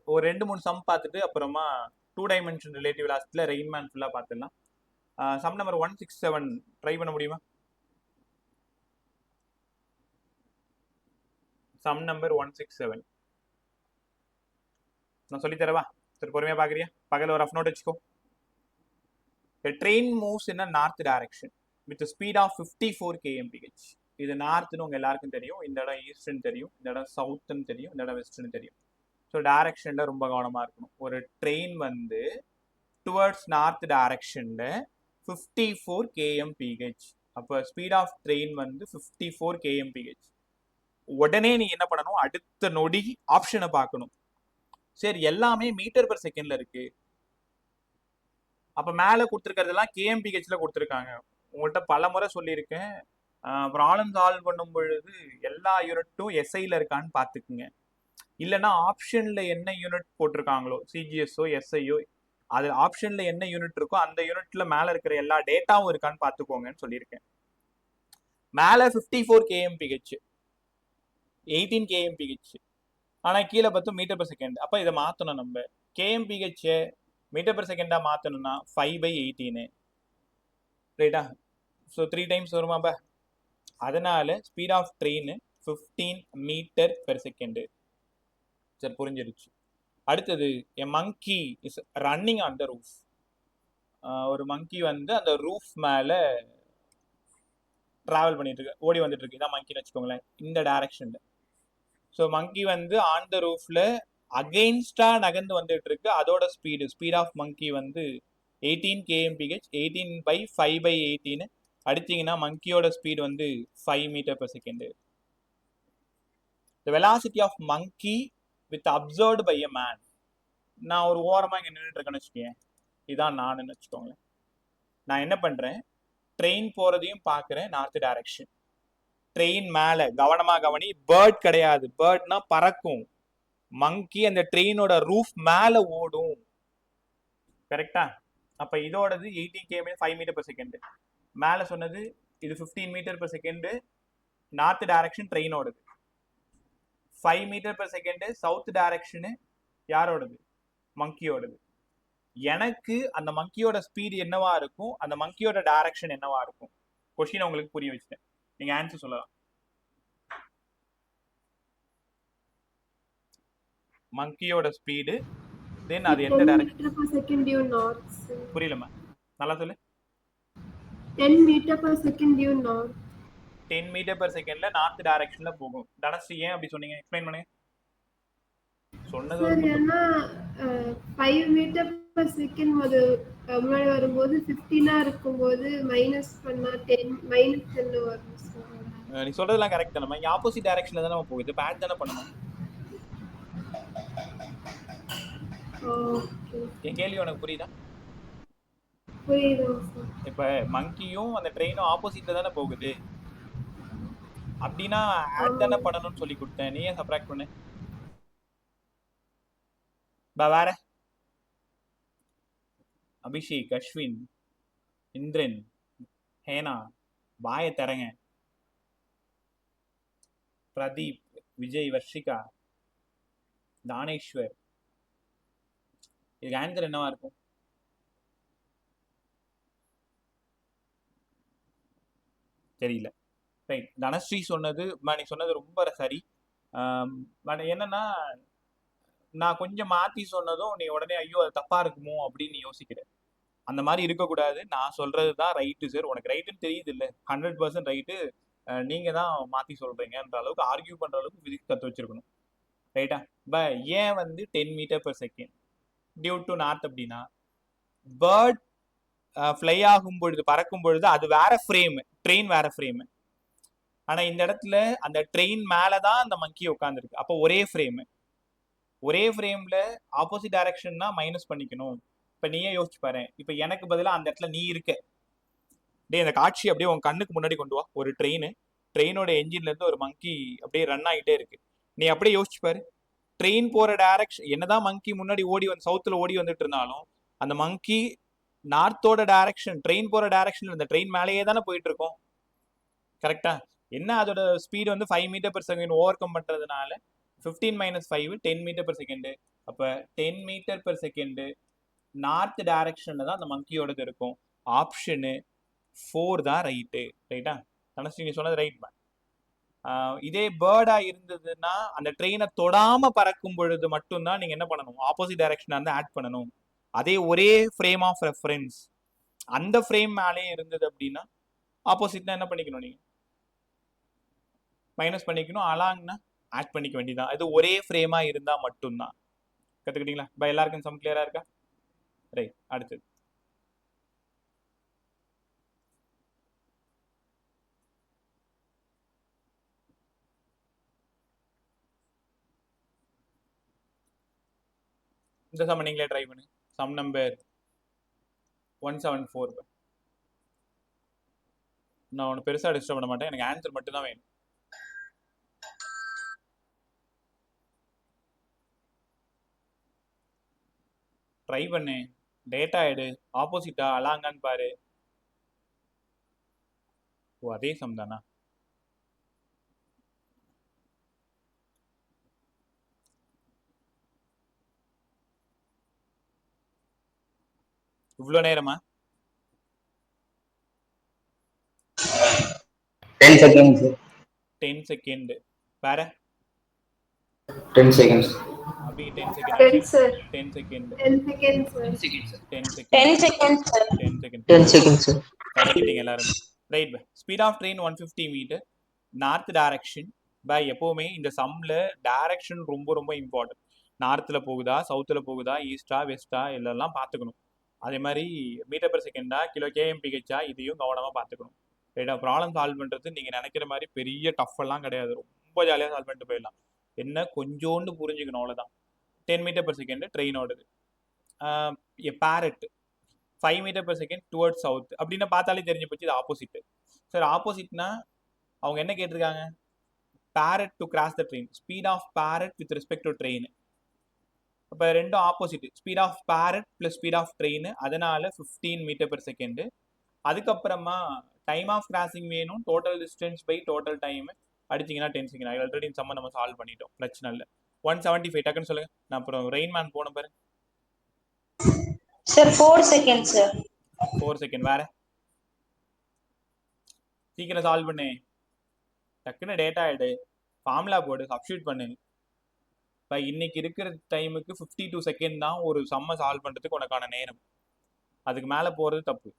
ஒரு 2-3 சம் பார்த்துட்டு அப்புறமா 2 டைமென்ஷன் ரிலேட்டிவ் வெலாசிட்டியில் ரெயின்மேன் ஃபுல்லாக பார்த்துடலாம். சம் நம்பர் 167 ட்ரை பண்ண முடியுமா? சம் நம்பர் 167 நான் சொல்லி தரவா? சரி, பொறுமையா பாக்குறியா? பகல ஒரு ரஃப் நோட் வச்சுக்கோ. A train moves in a north direction with a speed of 54 km/h. இது நார்த்னு உங்க எல்லாருக்கும் தெரியும், இந்த இடம் ஈஸ்ட்னு தெரியும், இந்த இடம் சவுத்னு தெரியும், இந்த இடம் வெஸ்ட்னு தெரியும். ஸோ டைரக்ஷன்ல ரொம்ப கவனமா இருக்கணும். ஒரு ட்ரெயின் வந்து டுவர்ட்ஸ் நார்த் டைரக்ஷன்ல 54 km/h. அப்போ ஸ்பீட் ஆஃப் ட்ரெயின் வந்து 54 km/h. உடனே நீ என்ன பண்ணணும்? அடுத்த நொடி ஆப்ஷனை பார்க்கணும். சரி, எல்லாமே மீட்டர் பெர் செகண்ட்ல இருக்கு. அப்ப மேல கொடுத்துருக்கிறதெல்லாம் KMPHல கொடுத்துருக்காங்க. உங்கள்கிட்ட பல முறை சொல்லியிருக்கேன், ப்ராப்ளம் சால்வ் பண்ணும் பொழுது எல்லா யூனிட்டும் SIல இருக்கான்னு பார்த்துக்குங்க. இல்லைன்னா ஆப்ஷன்ல என்ன யூனிட் போட்டிருக்காங்களோ, CGSஓ SIயோ, அது ஆப்ஷன்ல என்ன யூனிட் இருக்கோ அந்த யூனிட்ல மேல இருக்கிற எல்லா டேட்டாவும் இருக்கான்னு பார்த்துக்கோங்கன்னு சொல்லியிருக்கேன். மேல 54 kmph, 18 kmph, ஆனா கீழே பார்த்து மீட்டர் பெர் செகண்ட். அப்ப இதை மாத்தணும். நம்ம KMPH மீட்டர் பெர் செகண்டா மாத்தணும்னா 5/18 ரைட்டா. ஸோ 3 டைம்ஸ் வருமாப்ப. அதனால speed of train 15 metre per second. சரி, புரிஞ்சிருச்சு. அடுத்தது a monkey is running on the roof. ஒரு மங்கி வந்து அந்த ரூஃப் மேல டிராவல் பண்ணிட்டு இருக்கு, ஓடி வந்துட்டு இருக்கு. இதான் மங்கின்னு வச்சுக்கோங்களேன், இந்த டைரக்ஷன்ல. ஸோ மங்கி வந்து ஆன் த ரூஃப்ல அகெயின்ஸ்டா நகர்ந்து வந்துட்டு இருக்கு. அதோட ஸ்பீட் ஆஃப் மங்கி வந்து 18 kmph. 18/5/18 அடிச்சிங்கன்னா மங்கியோட ஸ்பீட் வந்து 5 metre per second. The velocity of monkey with observed by a man. நான் ஒரு ஓரமா இங்க நின்றுட்டு இருக்கேன்னு வச்சுக்கேன், இதான் நானுன்னு வச்சுக்கோங்களேன். நான் என்ன பண்றேன்? ட்ரெயின் போறதையும் பார்க்குறேன், நார்த் டைரக்ஷன். ட்ரெயின் மேல கவனமா கவனி, பேர்ட் கிடையாது, பேர்ட்னா பறக்கும். மங்கி அந்த ட்ரெயினோட ரூஃப் மேல ஓடும். கரெக்டா? அப்ப இதோடது 18 km 5 மீட்டர் பெர் செகண்ட். மேல சொன்னது இது 15 metre per second north direction ட்ரெயினோடது. 5 மீட்டர் பெர் செகண்ட் சவுத் டைரக்ஷனு யாரோடது? மங்கியோடது. எனக்கு அந்த மங்கியோட ஸ்பீடு என்னவா இருக்கும், அந்த மங்கியோட டைரக்ஷன் என்னவா இருக்கும்? கொஸ்டின் உங்களுக்கு புரிய வச்சுட்டேன், நீங்க ஆன்சர் சொல்லலாம். மங்கியோட ஸ்பீடு தென் அது எந்த டைரக்ஷன்? புரியலமா, நல்லா சொல்லு. 10 meter per second due north. 10 metre per செகண்ட்ல நார்த் டைரக்ஷன்ல போகும். தனஸ்ரீ ஏன் அப்படி சொன்னீங்க? எக்ஸ்பிளைன் பண்ணுங்க. சொன்னது சார் ஏன்னா 5 meter per second முன்னாடி வரும்போது 15 இருக்கும்போது மைனஸ் பண்ணா 10 வரும் சார். நீ சொல்றதெல்லாம் கரெக்ட் தானே. இங்க ஆப்போசிட் டைரக்ஷன்ல தானே போகுது, பேட் தானே பண்ணணும். ஓகே, என் கேள்வி உனக்கு புரியுதா? புரியுது சார். இப்ப மங்கியும் அந்த ட்ரெயினும் ஆப்போசிட்ல தானே போகுது. அப்படின்னா ஆட் தானே பண்ணணும்னு சொல்லி கொடுத்தேன், நீ ஏன் சப்ராக்ட் பண்ணு? வேற அபிஷேக், அஸ்வின், இந்திரன், ஹேனா பாய தரங்க, பிரதீப், விஜய், வர்ஷிகா, தானேஸ்வர். இதுக்கு ஆன்சர் என்னவா இருக்கும்? தெரியல. ரைட், தனஸ்ரீ சொன்னது நீ சொன்னது ரொம்ப சரி. என்னன்னா நான் கொஞ்சம் மாத்தி சொன்னதும் நீ உடனே ஐயோ அது தப்பா இருக்குமோ அப்படின்னு யோசிக்கிற. அந்த மாதிரி இருக்கக்கூடாது. நான் சொல்றது தான் ரைட்டு சார், உனக்கு ரைட்டுன்னு தெரியுது இல்லை, 100% ரைட்டு, நீங்க தான் மாத்தி சொல்றீங்கன்ற அளவுக்கு ஆர்கியூ பண்ற அளவுக்கு விதிக்கு கற்று வச்சிருக்கணும். ரைட்டா? ஏன் வந்து 10 metre per second due to north அப்படின்னா, பேர்ட் ஃப்ளை ஆகும் பொழுது, பறக்கும் பொழுது அது வேற ஃப்ரேம், ட்ரெயின் வேற ஃப்ரேம். ஆனா இந்த இடத்துல அந்த ட்ரெயின் மேலதான் அந்த மங்கி உட்காந்துருக்கு. அப்போ ஒரே ஃப்ரேம்ல ஆப்போசிட் டைரக்ஷன்னா மைனஸ் பண்ணிக்கணும். இப்ப நீயே யோசிச்சு பாரு, இப்ப எனக்கு பதிலாக அந்த இடத்துல நீ இருக்க. அப்படியே அந்த காட்சி அப்படியே உன் கண்ணுக்கு முன்னாடி கொண்டு வா. ஒரு ட்ரெயினோட என்ஜின்ல இருந்து ஒரு மங்கி அப்படியே ரன் ஆகிட்டே இருக்கு. நீ அப்படியே யோசிச்சு பாரு, ட்ரெயின் போற டைரக்ஷன் என்னதான் மங்கி முன்னாடி சவுத்துல ஓடி வந்துட்டு இருந்தாலும் அந்த மங்கி நார்த்தோட டைரக்ஷன், ட்ரெயின் போற டைரக்ஷன் இந்த ட்ரெயின் மேலேயே தானே போயிட்டு இருக்கோம். கரெக்டா? என்ன அதோட ஸ்பீடு வந்து 5 metre per second overcome பண்ணுறதுனால 15 மைனஸ் 5 10 மீட்டர் பெர் செகண்டு. அப்போ 10 மீட்டர் பெர் செகண்டு நார்த் டைரக்ஷனில் தான் அந்த மங்கியோடது இருக்கும். ஆப்ஷனு 4 தான் ரைட்டு. ரைட்டா தனஸ்ரீ நீ சொன்னது ரைட் மேம். இதே பேர்டா இருந்ததுன்னா அந்த ட்ரெயினை தொடாம பறக்கும் பொழுது மட்டும்தான் நீங்க என்ன பண்ணணும், ஆப்போசிட் டைரக்ஷனா வந்து ஆட் பண்ணணும். அதே ஒரே ஃப்ரேம் ஆஃப் ரெஃபரன்ஸ் அந்த ஃப்ரேம் மேலே இருந்தது அப்படின்னா ஆப்போசிட்னா என்ன பண்ணிக்கணும், நீங்க மைனஸ் பண்ணிக்கணும். அலாங்னா ஆட் பண்ணிக்க வேண்டியதான். இது ஒரே ஃப்ரேமா இருந்தா மட்டும்தான். கத்துக்கிட்டீங்களா? இப்போ எல்லாருக்கும் சம் கிளியரா இருக்கா? ரைட். அடுத்தது இந்த சம் நீங்களே ட்ரை பண்ணு. Sum number 174. நான் ஒன்று பெருசாக டிஸ்டர்ப் பண்ண மாட்டேன், எனக்கு ஆன்சர் மட்டும் தான் வேணும். ட்ரை பண்ணு, டேட்டா எடு, ஆப்போசிட்டா அலாங்கான்னு பாரு. ஓ அதே சம் தானா? இவ்வளோ நேரமா? 10 seconds. 10 செகண்ட். வேற 10 seconds. அபி 10 second. 10 sir. 10 second. 10 seconds sir. 10 seconds, sir. 10 10 second. seconds, sir. 10 second. 10 seconds, sir. கலக்கிட்டீங்க எல்லாரும். Right. Speed of train 150 metre north direction. By எப்போவுமே இந்த சம்மில் டைரக்ஷன் ரொம்ப ரொம்ப இம்பார்ட்டன்ட். நார்த்தில் போகுதா, சவுத்தில் போகுதா, ஈஸ்டா வெஸ்டா இதெல்லாம் பார்த்துக்கணும். அதே மாதிரி மீட்டர் பெர் செகண்டா, கிலோ கேஎம்பிஹெச்சா, இதையும் கவனமாக பார்த்துக்கணும். ரைட்டா? ப்ராப்ளம் சால்வ் பண்ணுறது நீங்கள் நினைக்கிற மாதிரி பெரிய டஃப் எல்லாம் கிடையாது, ரொம்ப ஜாலியாக சால்வ் பண்ணிட்டு போயிடலாம். என்ன கொஞ்சோண்டு புரிஞ்சுக்கணும், அவ்வளோதான். 10 மீட்டர் பெர் செகண்ட் ட்ரெயினோடது. Parrot 5 metre per second towards south அப்படின்னு பார்த்தாலே தெரிஞ்சு போச்சு இது ஆப்போசிட். சார் ஆப்போசிட்னா அவங்க என்ன கேட்டிருக்காங்க, parrot to cross the train, speed of parrot with respect to train. அப்போ ரெண்டும் opposite, speed of parrot plus speed of train, அதனால 15 மீட்டர் பெர் செகண்டு. அதுக்கப்புறமா டைம் ஆஃப் கிராசிங் வேணும், total distance by total time அடிச்சிங்கன்னா 10 செகண்ட். ஆல்ரெடி சம்ம நம்ம சால்வ் பண்ணிட்டோம், பிரச்சனை இல்லை. 175 டக்குன்னு சொல்லுங்க. நான் அப்புறம் ரெயின்மேன் போன பாரு. Sir, 4 seconds, sir. 4 செகண்ட். வேற சீக்கிரம் சால்வ் பண்ணு, டக்குன்னு டேட்டா எடு, ஃபார்முலா போடு, சப்ஸ்டியூட் பண்ணு. இப்போ இன்னைக்கு இருக்கிற டைமுக்கு 52 செகண்ட் தான் ஒரு சம்மை சால்வ் பண்ணுறதுக்கு உனக்கான நேரம். அதுக்கு மேலே போகிறது தப்பு.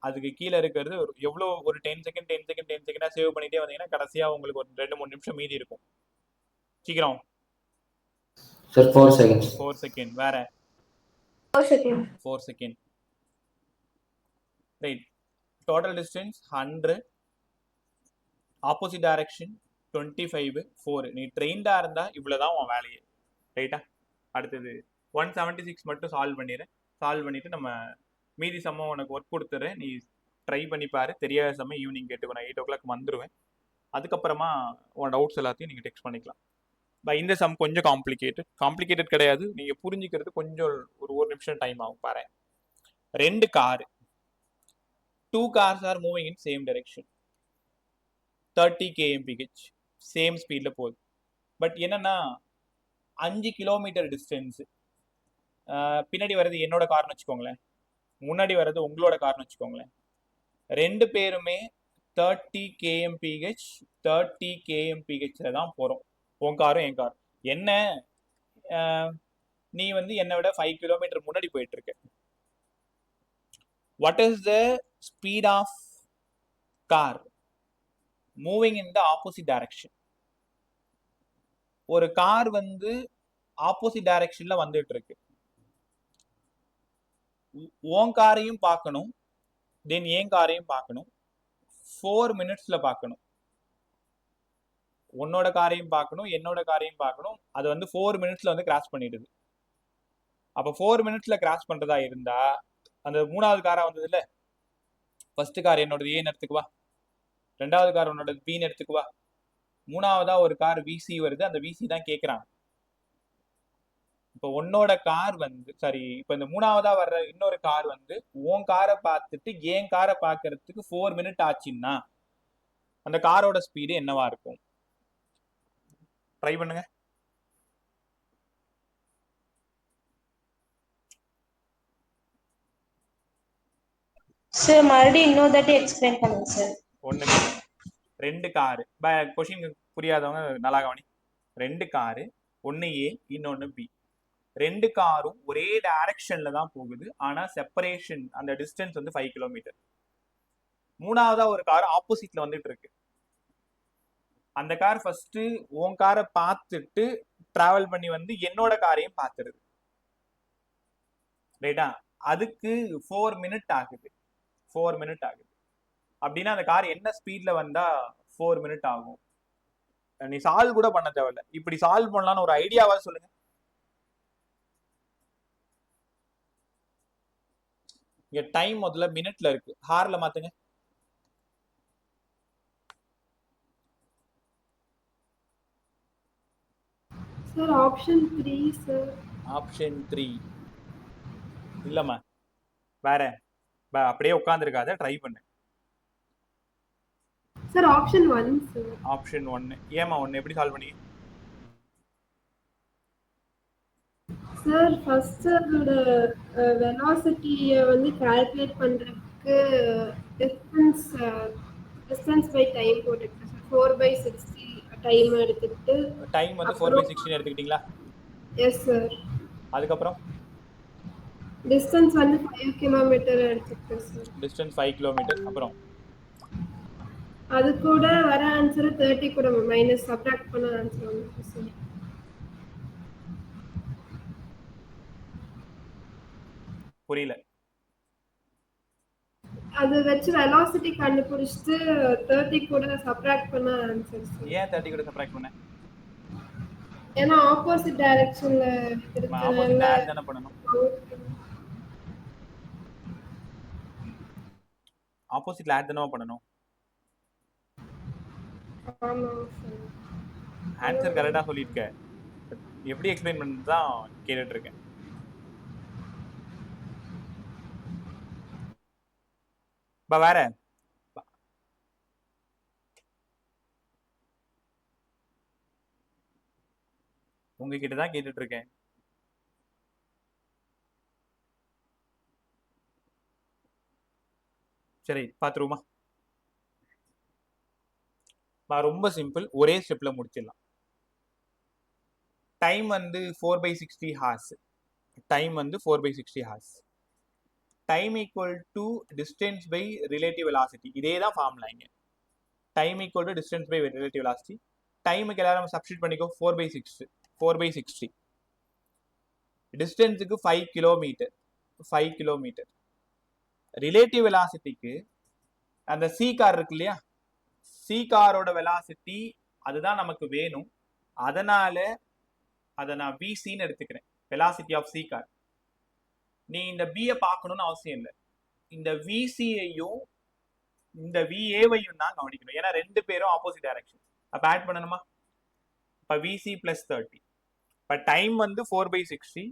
அதுக்கு கீழே இருக்கிறது எவ்வளோ ஒரு 10 செகண்ட் 10 செகண்ட் 10 செகண்டாக சேவ் பண்ணிகிட்டே வந்தீங்கன்னா கடைசியாக உங்களுக்கு ஒரு 2-3 நிமிஷம் மீதி இருக்கும். சீக்கிரம். Sir, 4 seconds. 4 செகண்ட். வேற 4 seconds. 4 second. Right. Total distance 100, opposite direction 25, 4. நீ ட்ரெயின்டாக இருந்தால் இவ்வளோதான் உன் வேலையே. ரைட்டா? அடுத்தது 176 மட்டும் சால்வ் பண்ணிடுறேன். சால்வ் பண்ணிவிட்டு நம்ம மீதி சம்மம் உனக்கு ஒர்க் கொடுத்துறேன், நீ ட்ரை பண்ணிப்பாரு. தெரியாத சமயம் ஈவினிங் கேட்டுக்கோ, நான் 8 o'clock வந்துடுவேன். அதுக்கப்புறமா உன் டவுட்ஸ் எல்லாத்தையும் நீங்கள் டெக்ஸ்ட் பண்ணிக்கலாம். இந்த சம் கொஞ்சம் காம்ப்ளிகேட்டட் கிடையாது, நீங்கள் புரிஞ்சுக்கிறது கொஞ்சம் ஒரு நிமிஷம் டைம் ஆகும். பாரு, 2 car, 2 cars are moving in same direction, 30 kmph same ஸ்பீடில் போகுது. பட் என்னன்னா 5 கிலோமீட்டர் டிஸ்டன்ஸு. பின்னாடி வர்றது என்னோட கார்னு வச்சுக்கோங்களேன், முன்னாடி வர்றது உங்களோட கார்னு வச்சுக்கோங்களேன். 2 பேருமே 30 kmph 30 kmph தான் போகிறோம். உன் காரும் என் கார். என்ன நீ வந்து என்னை விட 5 கிலோமீட்டர் முன்னாடி போயிட்டு இருக்க. What is the speed of car moving in the opposite direction? ஒரு கார் வந்து ஆப்போசிட் டைரக்ஷன்ல வந்துட்டு இருக்கு. உன் காரையும் பார்க்கணும், தென் என் காரையும் பார்க்கணும். 4 minutesல பார்க்கணும். உன்னோட காரையும் பார்க்கணும், என்னோட காரையும் பார்க்கணும். அது வந்து 4 minutesல வந்து கிராஸ் பண்ணிடுது. அப்போ 4 minutesல கிராஸ் பண்றதா இருந்தா அந்த 3வது காரா வந்தது இல்ல, ஃபர்ஸ்ட் கார் என்னோடது ஏன்னு எடுத்துக்குவா, 2வது கார் உன்னோடது பின்னு எடுத்துக்குவா, 3வதா ஒரு கார் விசி வருது, அந்த விசி தான் கேட்குறாங்க. இப்போ உன்னோட கார் வந்து சாரி, இப்போ இந்த 3வதா வர்ற இன்னொரு கார் வந்து உன் காரை பார்த்துட்டு என் காரை பார்க்கறதுக்கு 4 minutes ஆச்சுன்னா அந்த காரோட ஸ்பீடு என்னவா இருக்கும்? ட்ரை பண்ணுங்க. சார் மறுபடியும் இன்னொரு தாட்டி எக்ஸ்பிளைன் பண்ணுங்க சார். ஒண்ணுமே இல்லைங்க. 2 காரு, கொஸ்டின் புரியாதவங்க நல்லா கவனி. 2 காரு, ஒன்னு ஏ இன்னொன்னு பி. 2 காரும் ஒரே டைரக்ஷன்ல தான் போகுது. ஆனா செப்பரேஷன் அந்த டிஸ்டன்ஸ் வந்து 5 கிலோமீட்டர். மூணாவதா ஒரு கார் ஆப்போசிட்ல வந்துட்டு இருக்கு. அந்த கார் ஃபர்ஸ்ட் உன் காரை பார்த்துட்டு டிராவல் பண்ணி வந்து என்னோட காரையும் பார்த்துருது. ரைட்டா? அதுக்கு 4 மினிட் ஆகுது. 4 மினிட் ஆகுது. அப்படின்னா அந்த கார் என்ன ஸ்பீட்ல வந்தா 4 மினிட் ஆகும்? நீ சால்வ் கூட பண்ண தேவையில்ல. இப்படி சால்வ் பண்ணலாம்னு ஒரு ஐடியாவா சொல்லுங்க. இங்க டைம் முதல்ல மினிட்ல இருக்கு, ஹார்ல மாத்துங்க. Sir option 3 sir. ஆப்ஷன் 3 இல்லம்மா, வேற அப்படியே உட்காந்துருக்காத, ட்ரை பண்ணு. Sir option 1 sir. ஆப்ஷன் 1. ஏமா 1 எப்படி சால்வ் பண்ணி? சார் ஃபர்ஸ்ட் அதோட வெலாசிட்டியை வந்து கால்குலேட் பண்றதுக்கு டிஸ்டன்ஸ் பை டைம் போட்டுருக்கேன் சார். 4/60 டைம் எடுத்துக்கிட்டு டைம் வந்து 4/16 எடுத்துக்கிட்டீங்களா? Yes sir. அதுக்கப்புறம் டிஸ்டன்ஸ் வந்து 5 கிலோமீட்டர் எடுத்துக்கிட்டேன் சார். Distance 5 kilometre. அப்புறம் அது கூட வர ஆன்சர் 30 கூட மைனஸ் சப்ட்ராக்ட் பண்ண ஆன்சர் வந்துச்சு சார். புரியல. அது வச்சு வெலாசிட்டி கண்டுபிடிச்சிட்டு 30 கூட சப்ட்ராக்ட் பண்ண ஆன்சர் சார். ஏன் 30 கூட சப்ட்ராக்ட் பண்ண? ஏன்னா ஆப்போசிட் டைரக்ஷன்ல ஆப்போசிட் ஆட் தான பண்ணனும். ஆப்போசிட்ல ஆட் தான பண்ணனும். ஆமா சார். ஆன்சர் கரெக்ட்டா சொல்லிருக்க. எப்படி எக்ஸ்பிளைன் பண்ணது தான் கேட்டுட்டு இருக்கேன். வேற உங்ககிட்ட தான் கேட்டுட்டு இருக்கேன். சரி பாத்துருவோமா? ரொம்ப சிம்பிள், ஒரே ஸ்டெப்ல முடிச்சிடலாம். டைம் வந்து 4/60 ஹார்ஸ். டைம் வந்து 4/60 hours. Time equal to distance by relative velocity. இதே தான் ஃபார்முலா இங்க. Time equal to distance by relative velocity. டைமுக்கு எல்லாரும் சப்ஸ்டிட் பண்ணிக்கோ. 4/60. டிஸ்டன்ஸுக்கு 5 கிலோமீட்டர். 5 கிலோமீட்டர். ரிலேட்டிவ் வெலாசிட்டிக்கு அந்த சி கார் இருக்கு இல்லையா, சி காரோட வெலாசிட்டி அதுதான் நமக்கு வேணும். அதனால அதை நான் விசின்னு எடுத்துக்கிறேன், வெலாசிட்டி ஆஃப் சி கார். நீ இந்த பியை பார்க்கணும்னு அவசியம் இல்லை. இந்த விசியையும் இந்த விஏவையும் தான் கவனிக்கணும். ஏன்னா 2 பேரும் ஆப்போசிட் டைரக்ஷன். அப்ப ஆட் பண்ணணுமா? இப்ப விசி பிளஸ் 30. இப்ப டைம் வந்து 4/60,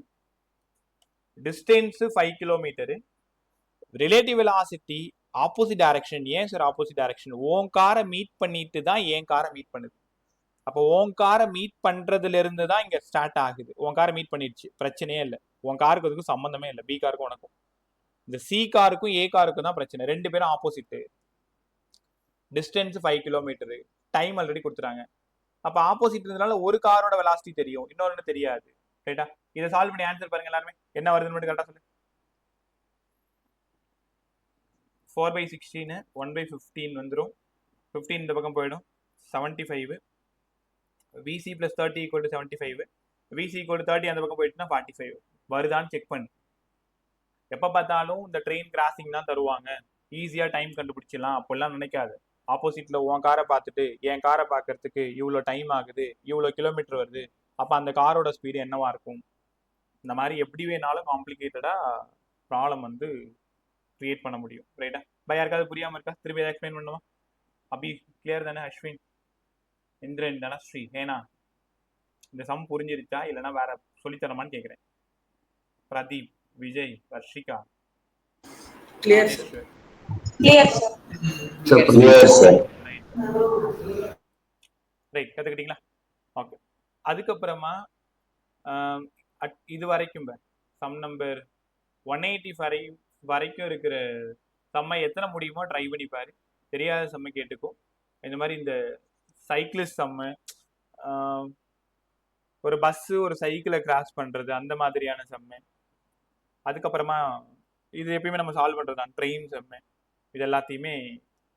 distance 5 kilometre, relative velocity opposite direction. ஏன் சார் ஆப்போசிட் டைரக்ஷன்? உன் காரை மீட் பண்ணிட்டு தான் என் காரை மீட் பண்ணுது. அப்போ உன் காரை மீட் பண்றதுல இருந்து தான் இங்க ஸ்டார்ட் ஆகுது. உன் காரை மீட் பண்ணிடுச்சு, பிரச்சனையே இல்லை. உன் காருக்கு அதுக்கும் சம்பந்தமே இல்லை, பி காருக்கும் உனக்கும். இந்த சி காருக்கும் ஏ காருக்கும் தான் பிரச்சனை. 2 பேரும் opposite. Distance 5 kilometre, time already கொடுத்துறாங்க. அப்ப ஆப்போசிட் இருந்ததுனால ஒரு காரோட வெலாசிட்டி தெரியும், இன்னொன்னு தெரியாது. ரைட்டா? இதை சால்வ் பண்ணி ஆன்சர் பாருங்க எல்லாருமே. என்ன வருதுன்னு மட்டும் கரெக்டா சொல்லு. 4/16 1/15 வந்துடும். 15 இந்த பக்கம் போயிடும். 75. VC plus 30 equal to 75. VC equal to 30 அந்த பக்கம் போயிட்டுனா 45 வருதான்னு செக் பண்ணு. எப்ப பார்த்தாலும் இந்த ட்ரெயின் கிராசிங் தான் தருவாங்க, ஈஸியா டைம் கண்டுபிடிச்சிடலாம் அப்படிலாம் நினைக்காது. ஆப்போசிட்ல உன் காரை பார்த்துட்டு என் காரை பார்க்கறதுக்கு இவ்வளோ டைம் ஆகுது, இவ்வளோ கிலோமீட்டர் வருது, அப்போ அந்த காரோட ஸ்பீடு என்னவா இருக்கும்? இந்த மாதிரி எப்படி வேணாலும் காம்ப்ளிகேட்டடா ப்ராப்ளம் வந்து கிரியேட் பண்ண முடியும். ரைட்டா? யாருக்காவது புரியாம இருக்கா? திருப்பி எதாவது எக்ஸ்பிளைன் பண்ணுவோம். அபி கிளியர் தானே? அஸ்வின், இந்திரன், தனஸ்ரீ, ஏனா இந்த சம் புரிஞ்சிருச்சா இல்லைன்னா வேற சொல்லித்தரமான்னு கேட்குறேன். Pradeep, Vijay, Varshika, Clear, Clear, sir. Sir, clear, sir. Right, கத்துக்கிட்டீங்களா? ஓகே. அதுக்கப்புறமா இது வரைக்கும் சம் நம்பர் 185 வரைக்கும் இருக்கிற செம்மை எத்தனை முடியுமோ ட்ரை பண்ணி பாரு. தெரியாத செம்மை கேட்டுக்கும். இந்த மாதிரி இந்த சைக்கிளிஸ்ட் செம்மு, ஒரு பஸ்ஸு ஒரு சைக்கிளை கிராஸ் பண்ணுறது, அந்த மாதிரியான செம்மை. அதுக்கப்புறமா இது எப்பயுமே நம்ம சால்வ் பண்ணுறது தான், ட்ரெயின் செம்மை. இது எல்லாத்தையுமே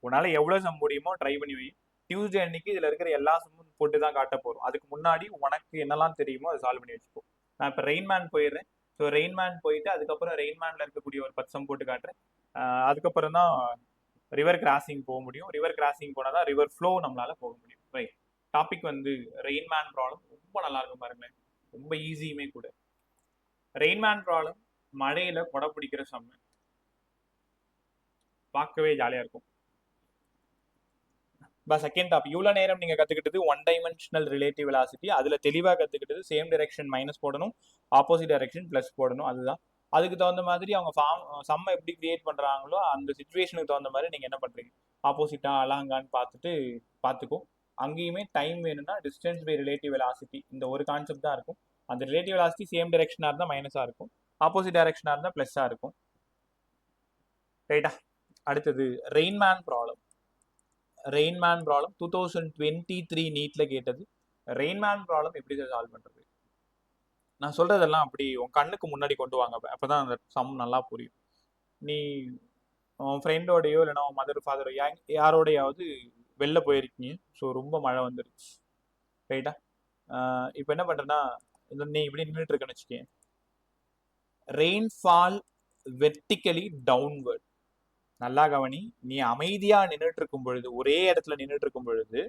உன்னால் எவ்வளோ சம் முடியுமோ ட்ரை பண்ணி வை. டியூஸ்டே அன்னைக்கு இதில் இருக்கிற எல்லா சம்மும் போட்டு தான் காட்ட போகிறோம். அதுக்கு முன்னாடி உனக்கு என்னெல்லாம் தெரியுமோ அதை சால்வ் பண்ணி வச்சுக்கோ. நான் இப்போ ரெயின்மேன் போயிடுறேன். ஸோ ரெயின்மேன் போயிட்டு அதுக்கப்புறம் ரெயின்மேனில் இருக்கக்கூடிய ஒரு 10 சம் போட்டு காட்டுறேன். அதுக்கப்புறம் தான் ரிவர் கிராசிங் போக முடியும். ரிவர் கிராசிங் போனால் தான் ரிவர் ஃப்ளோ நம்மளால போக முடியும். ரைட், டாபிக் வந்து ரெயின்மேன் ப்ராப்ளம். ரொம்ப நல்லா இருக்கும் பாருங்களேன், ரொம்ப ஈஸியுமே கூட. ரெயின்மேன் ப்ராப்ளம் மழையில கொடை பிடிக்கிற செம்ம, பார்க்கவே ஜாலியாக இருக்கும். செகண்ட் டாபிக் இவ்வளோ நேரம் நீங்கள் கற்றுக்கிட்டது ஒன் டைமென்ஷனல் ரிலேட்டிவ் வெலாசிட்டி. அதில் தெளிவாக கற்றுக்கிட்டது சேம் டைரெக்ஷன் மைனஸ் போடணும், ஆப்போசிட் டைரெக்ஷன் ப்ளஸ் போடணும். அதுதான். அதுக்கு தகுந்த மாதிரி அவங்க சம்மை எப்படி கிரியேட் பண்ணுறாங்களோ அந்த சுச்சுவேஷனுக்கு தகுந்த மாதிரி நீங்கள் என்ன பண்ணுறீங்க, ஆப்போசிட்டாக அலாங்கான்னு பார்த்துக்கோ. அங்கேயுமே டைம் வேணும்னா டிஸ்டன்ஸ் பை ரிலேட்டிவ் வெலாசிட்டி, இந்த ஒரு கான்செப்ட் தான் இருக்கும். அந்த ரிலேட்டிவ் வெலாசிட்டி சேம் டைரெக்ஷனாக இருந்தால் மைனஸாக இருக்கும், ஆப்போசிட் டைரெக்ஷனாக இருந்தால் ப்ளஸ்ஸாக இருக்கும். ரைட்டா? அடுத்தது ரெயின்மேன் ப்ராப்ளம். ரெயின்மேன் ப்ராப்ளம் 2023 நீட்ல கேட்டது. ரெயின்மேன் ப்ராப்ளம் எப்படி சால்வ் பண்றது? நான் சொல்றதெல்லாம் அப்படி உன் கண்ணுக்கு முன்னாடி கொண்டு வாங்க, அப்பதான் அந்த சம் நல்லா புரியும். நீ உன் ஃப்ரெண்டோடையோ இல்லைன்னா உன் மதர் ஃபாதரோ யாரோடையாவது வெளில போயிருக்கீங்க. ஸோ ரொம்ப மழை வந்துருச்சு. ரைட்டா? இப்போ என்ன பண்றேன்னா, நீ இப்படி நின்றுட்டு இருக்கேன்னு வச்சுக்கேன். Rainfall vertically downward. நல்லா கவனி. நீ அமைதியா நின்றுட்டு இருக்கும் பொழுது, ஒரே இடத்துல நின்றுட்டு இருக்கும் பொழுது,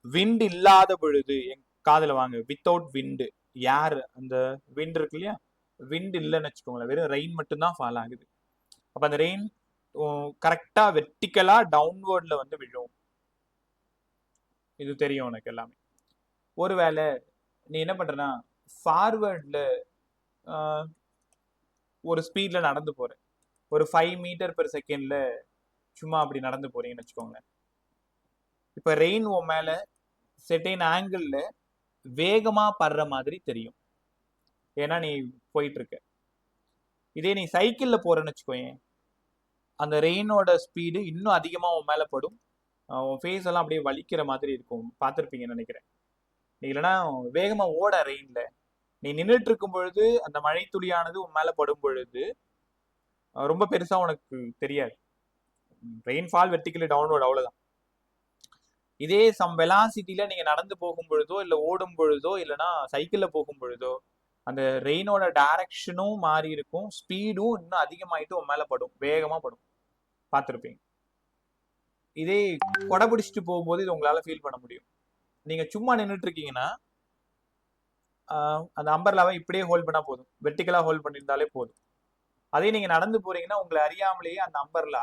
விண்ட் இல்லாத பொழுது, என் காதுல வாங்க, வித்தவுட் விண்டு, யார் அந்த விண்ட் இருக்கு இல்லையா, விண்ட் இல்லைன்னு வச்சுக்கோங்களேன், வெறும் ரெயின் மட்டும்தான் ஃபால் ஆகுது. அப்ப அந்த ரெயின் கரெக்டா வெர்டிக்கலா டவுன்வர்ட்ல வந்து விழும். இது தெரியும் உனக்கு எல்லாமே. ஒருவேளை நீ என்ன பண்றனா, ஃபார்வர்ட்ல ஒரு ஸ்பீட்ல நடந்து போற, ஒரு 5 மீட்டர் பெர் செகண்ட்ல சும்மா அப்படி நடந்து போறீங்கன்னு வச்சுக்கோங்க. இப்ப ரெயின் உன் மேல செட்டைன் ஆங்கிள் வேகமா படுற மாதிரி தெரியும், ஏன்னா நீ போயிட்டு இருக்க. இதே நீ சைக்கிள்ல போறன்னு வச்சுக்கோங்க, அந்த ரெயினோட ஸ்பீடு இன்னும் அதிகமா உன் மேல படும். உன் ஃபேஸ் எல்லாம் அப்படியே வலிக்கிற மாதிரி இருக்கும், பார்த்துருப்பீங்கன்னு நினைக்கிறேன். நீ இல்லைன்னா வேகமா ஓட ரெயின்ல நீ நின்றுட்டு இருக்கும் பொழுது அந்த மழை துளியானது உன் மேல படும் பொழுது ரொம்ப பெருசா உனக்கு தெரியாது. ரெயின்ஃபால் வெர்டிக்கலி டவுன்வர்ட், அவ்வளவுதான். இதே சம் வெலாசிட்டியில நீங்க நடந்து போகும் பொழுதோ இல்ல ஓடும் பொழுதோ இல்லைன்னா சைக்கிள்ல போகும் பொழுதோ அந்த ரெயினோட டைரக்ஷனும் மாறி இருக்கும், ஸ்பீடும் இன்னும் அதிகமாயிட்டு உன் மேல படும், வேகமா படும், பார்த்துருப்பீங்க. இதே கொடை பிடிச்சிட்டு போகும்போது இது உங்களால ஃபீல் பண்ண முடியும். நீங்க சும்மா நின்றுட்டு இருக்கீங்கன்னா அந்த அம்பர்லாவை இப்படியே ஹோல்ட் பண்ணா போதும், வெர்டிக்கலா ஹோல்ட் பண்ணியிருந்தாலே போதும். அதே நீங்க நடந்து போறீங்கன்னா உங்களை அறியாமலேயே அந்த அம்பர்லா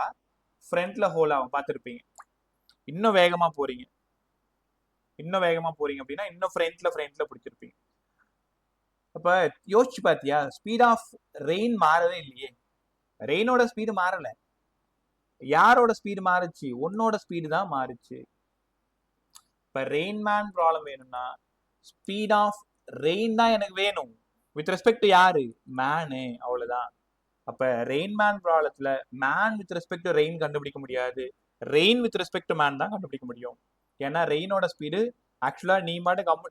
ஃப்ரண்ட்ல ஹோல் ஆகும், பார்த்துருப்பீங்க. இன்னும் வேகமா போறீங்க அப்படின்னா இன்னும் ஃப்ரண்ட்ல பிடிச்சிருப்பீங்க. அப்ப யோசிச்சு பாத்தியா, ஸ்பீட் ஆஃப் ரெயின் மாறவே இல்லையே. ரெயினோட ஸ்பீடு மாறல, யாரோட ஸ்பீடு மாறுச்சு, உன்னோட ஸ்பீடு தான் மாறுச்சு. இப்ப ரெயின்மேன் ப்ராப்ளம் வேணும்னா ஸ்பீட் ஆஃப் ரெயின் தான் எனக்கு வேணும், வித் ரெஸ்பெக்ட் டு யாரு, மேனு, அவ்வளவுதான். அப்ப ரெயின்மேன் ப்ராப்ளத்துல man with respect to rain கண்டுபிடிக்க முடியாது, rain with respect to man தான் கண்டுபிடிக்க முடியும். ஏன்னா ரெயினோட ஸ்பீடு ஆக்சுவலா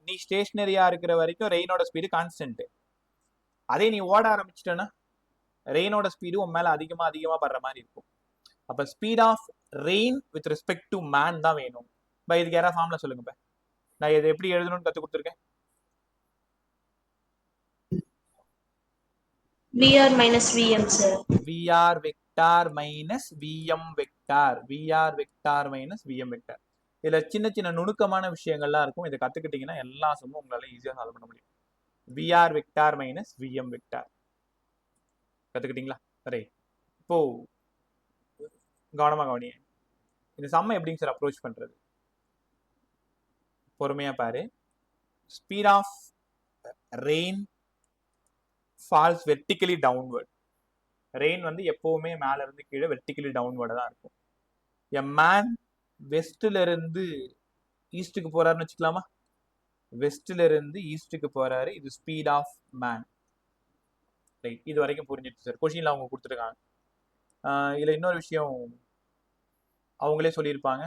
நீ ஸ்டேஷனரியா இருக்கிற வரைக்கும் ரெயினோட ஸ்பீடு கான்ஸ்டன்ட். அதே நீ ஓட ஆரம்பிச்சிட்டேன்னா ரெயினோட ஸ்பீடு உன் மேல அதிகமா படுற மாதிரி இருக்கும். அப்ப speed of rain with respect to man தான் வேணும். இதுக்கு யாராவது ஃபார்முலா சொல்லுங்க. நான் இதை எப்படி எழுதணும்னு கத்து கொடுத்துருக்கேன். VR minus VM, sir. VR vector minus VM vector, VR vector minus VM vector. இதுல சின்ன சின்ன நுணுக்கமான விஷயங்கள்லாம் இருக்கும், இதை கத்துக்கிட்டீங்கன்னா எல்லா சமமும் உங்களால ஈஸியா சால்வ் பண்ண முடியும். VR vector minus VM vector கத்துக்கிட்டீங்களா? சரி, இப்போ கவனமா கவனிங்க. இந்த சம்மை எப்படிங்க சார் அப்ரோச் பண்றது? பொறுமையா பாரு. Speed of rain falls vertically downward. Rain வந்து எப்பவுமே மேல இருந்து கீழே வெர்டிக்கலி டவுன்வர்டா தான் இருக்கும். எ மேன் வெஸ்ட்ல இருந்து ஈஸ்ட்டுக்கு போறாருன்னு வச்சுக்கலாமா? வெஸ்ட்ல இருந்து ஈஸ்ட்டுக்கு போறாரு. இது ஸ்பீட் ஆஃப் மேன். ரைட், இது வரைக்கும் புரிஞ்சிடுச்சு சார். கொஷின்ல அவங்க கொடுத்துருக்காங்க. இதுல இன்னொரு விஷயம் அவங்களே சொல்லியிருப்பாங்க,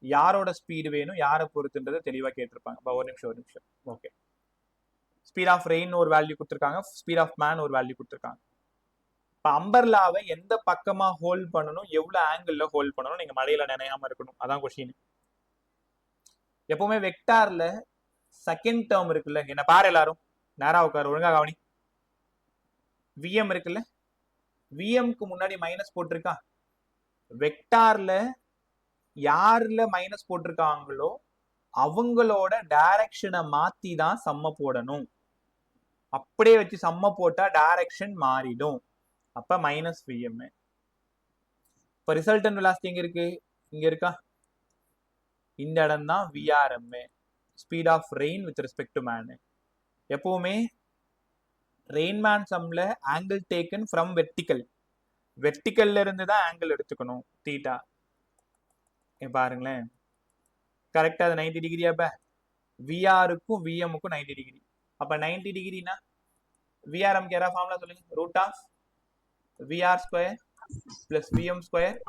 யாரோட ஸ்பீடு வேணும் யாரை பொறுத்துன்றதை தெளிவாக கேட்டிருப்பாங்க. ஒரு நிமிஷம். ஓகே, ஸ்பீட் ஆஃப் ரெயின் ஒரு வேல்யூ கொடுத்துருக்காங்க, ஸ்பீட் ஆஃப் மேன் ஒரு வேல்யூ கொடுத்துருக்காங்க. இப்போ அம்பர்லாவை எந்த பக்கமா ஹோல்ட் பண்ணணும், எவ்வளவு ஆங்கிள் ஹோல்ட் பண்ணணும், நீங்க மழையில நினையாம இருக்கணும். அதான் கொஸ்டின். எப்பவுமே வெக்டார்ல செகண்ட் டேர்ம் இருக்குல்ல, என்ன பாரு எல்லாரும், நேரா உட்காரு, ஒழுங்கா கவனி. விஎம் இருக்குல்ல, விஎம்க்கு முன்னாடி மைனஸ் போட்டிருக்கா. வெக்டார்ல யாருல மைனஸ் போட்டிருக்காங்களோ அவங்களோட டைரக்ஷனை மாத்தி தான் சம்ம போடணும். அப்படியே வச்சு சம்ம போட்டா டைரக்ஷன் மாறிடும். அப்ப மைனஸ் விஎம். இப்ப ரிசல்டன் வெலாசிட்டி எங்க இருக்கு? இங்க இருக்கா? இந்த இடம் தான் VRM, speed of rain with respect to man. எப்பவுமே ரெயின்மேன் சம்ல ஆங்கிள் டேக்கன் ஃப்ரம் வெர்டிக்கல், வெர்டிக்கல்ல இருந்து தான் ஆங்கிள் எடுத்துக்கணும், தீட்டா. பாருங்களேன், கரெக்டா அது 90 டிகிரி. அப்ப விஆருக்கும் விஎம்முக்கும் 90 டிகிரி. அப்ப 90 டிகிரினா விஆர்எம் கேரா ஃபார்முலா சொல்லுங்க. Root of VR square plus VM square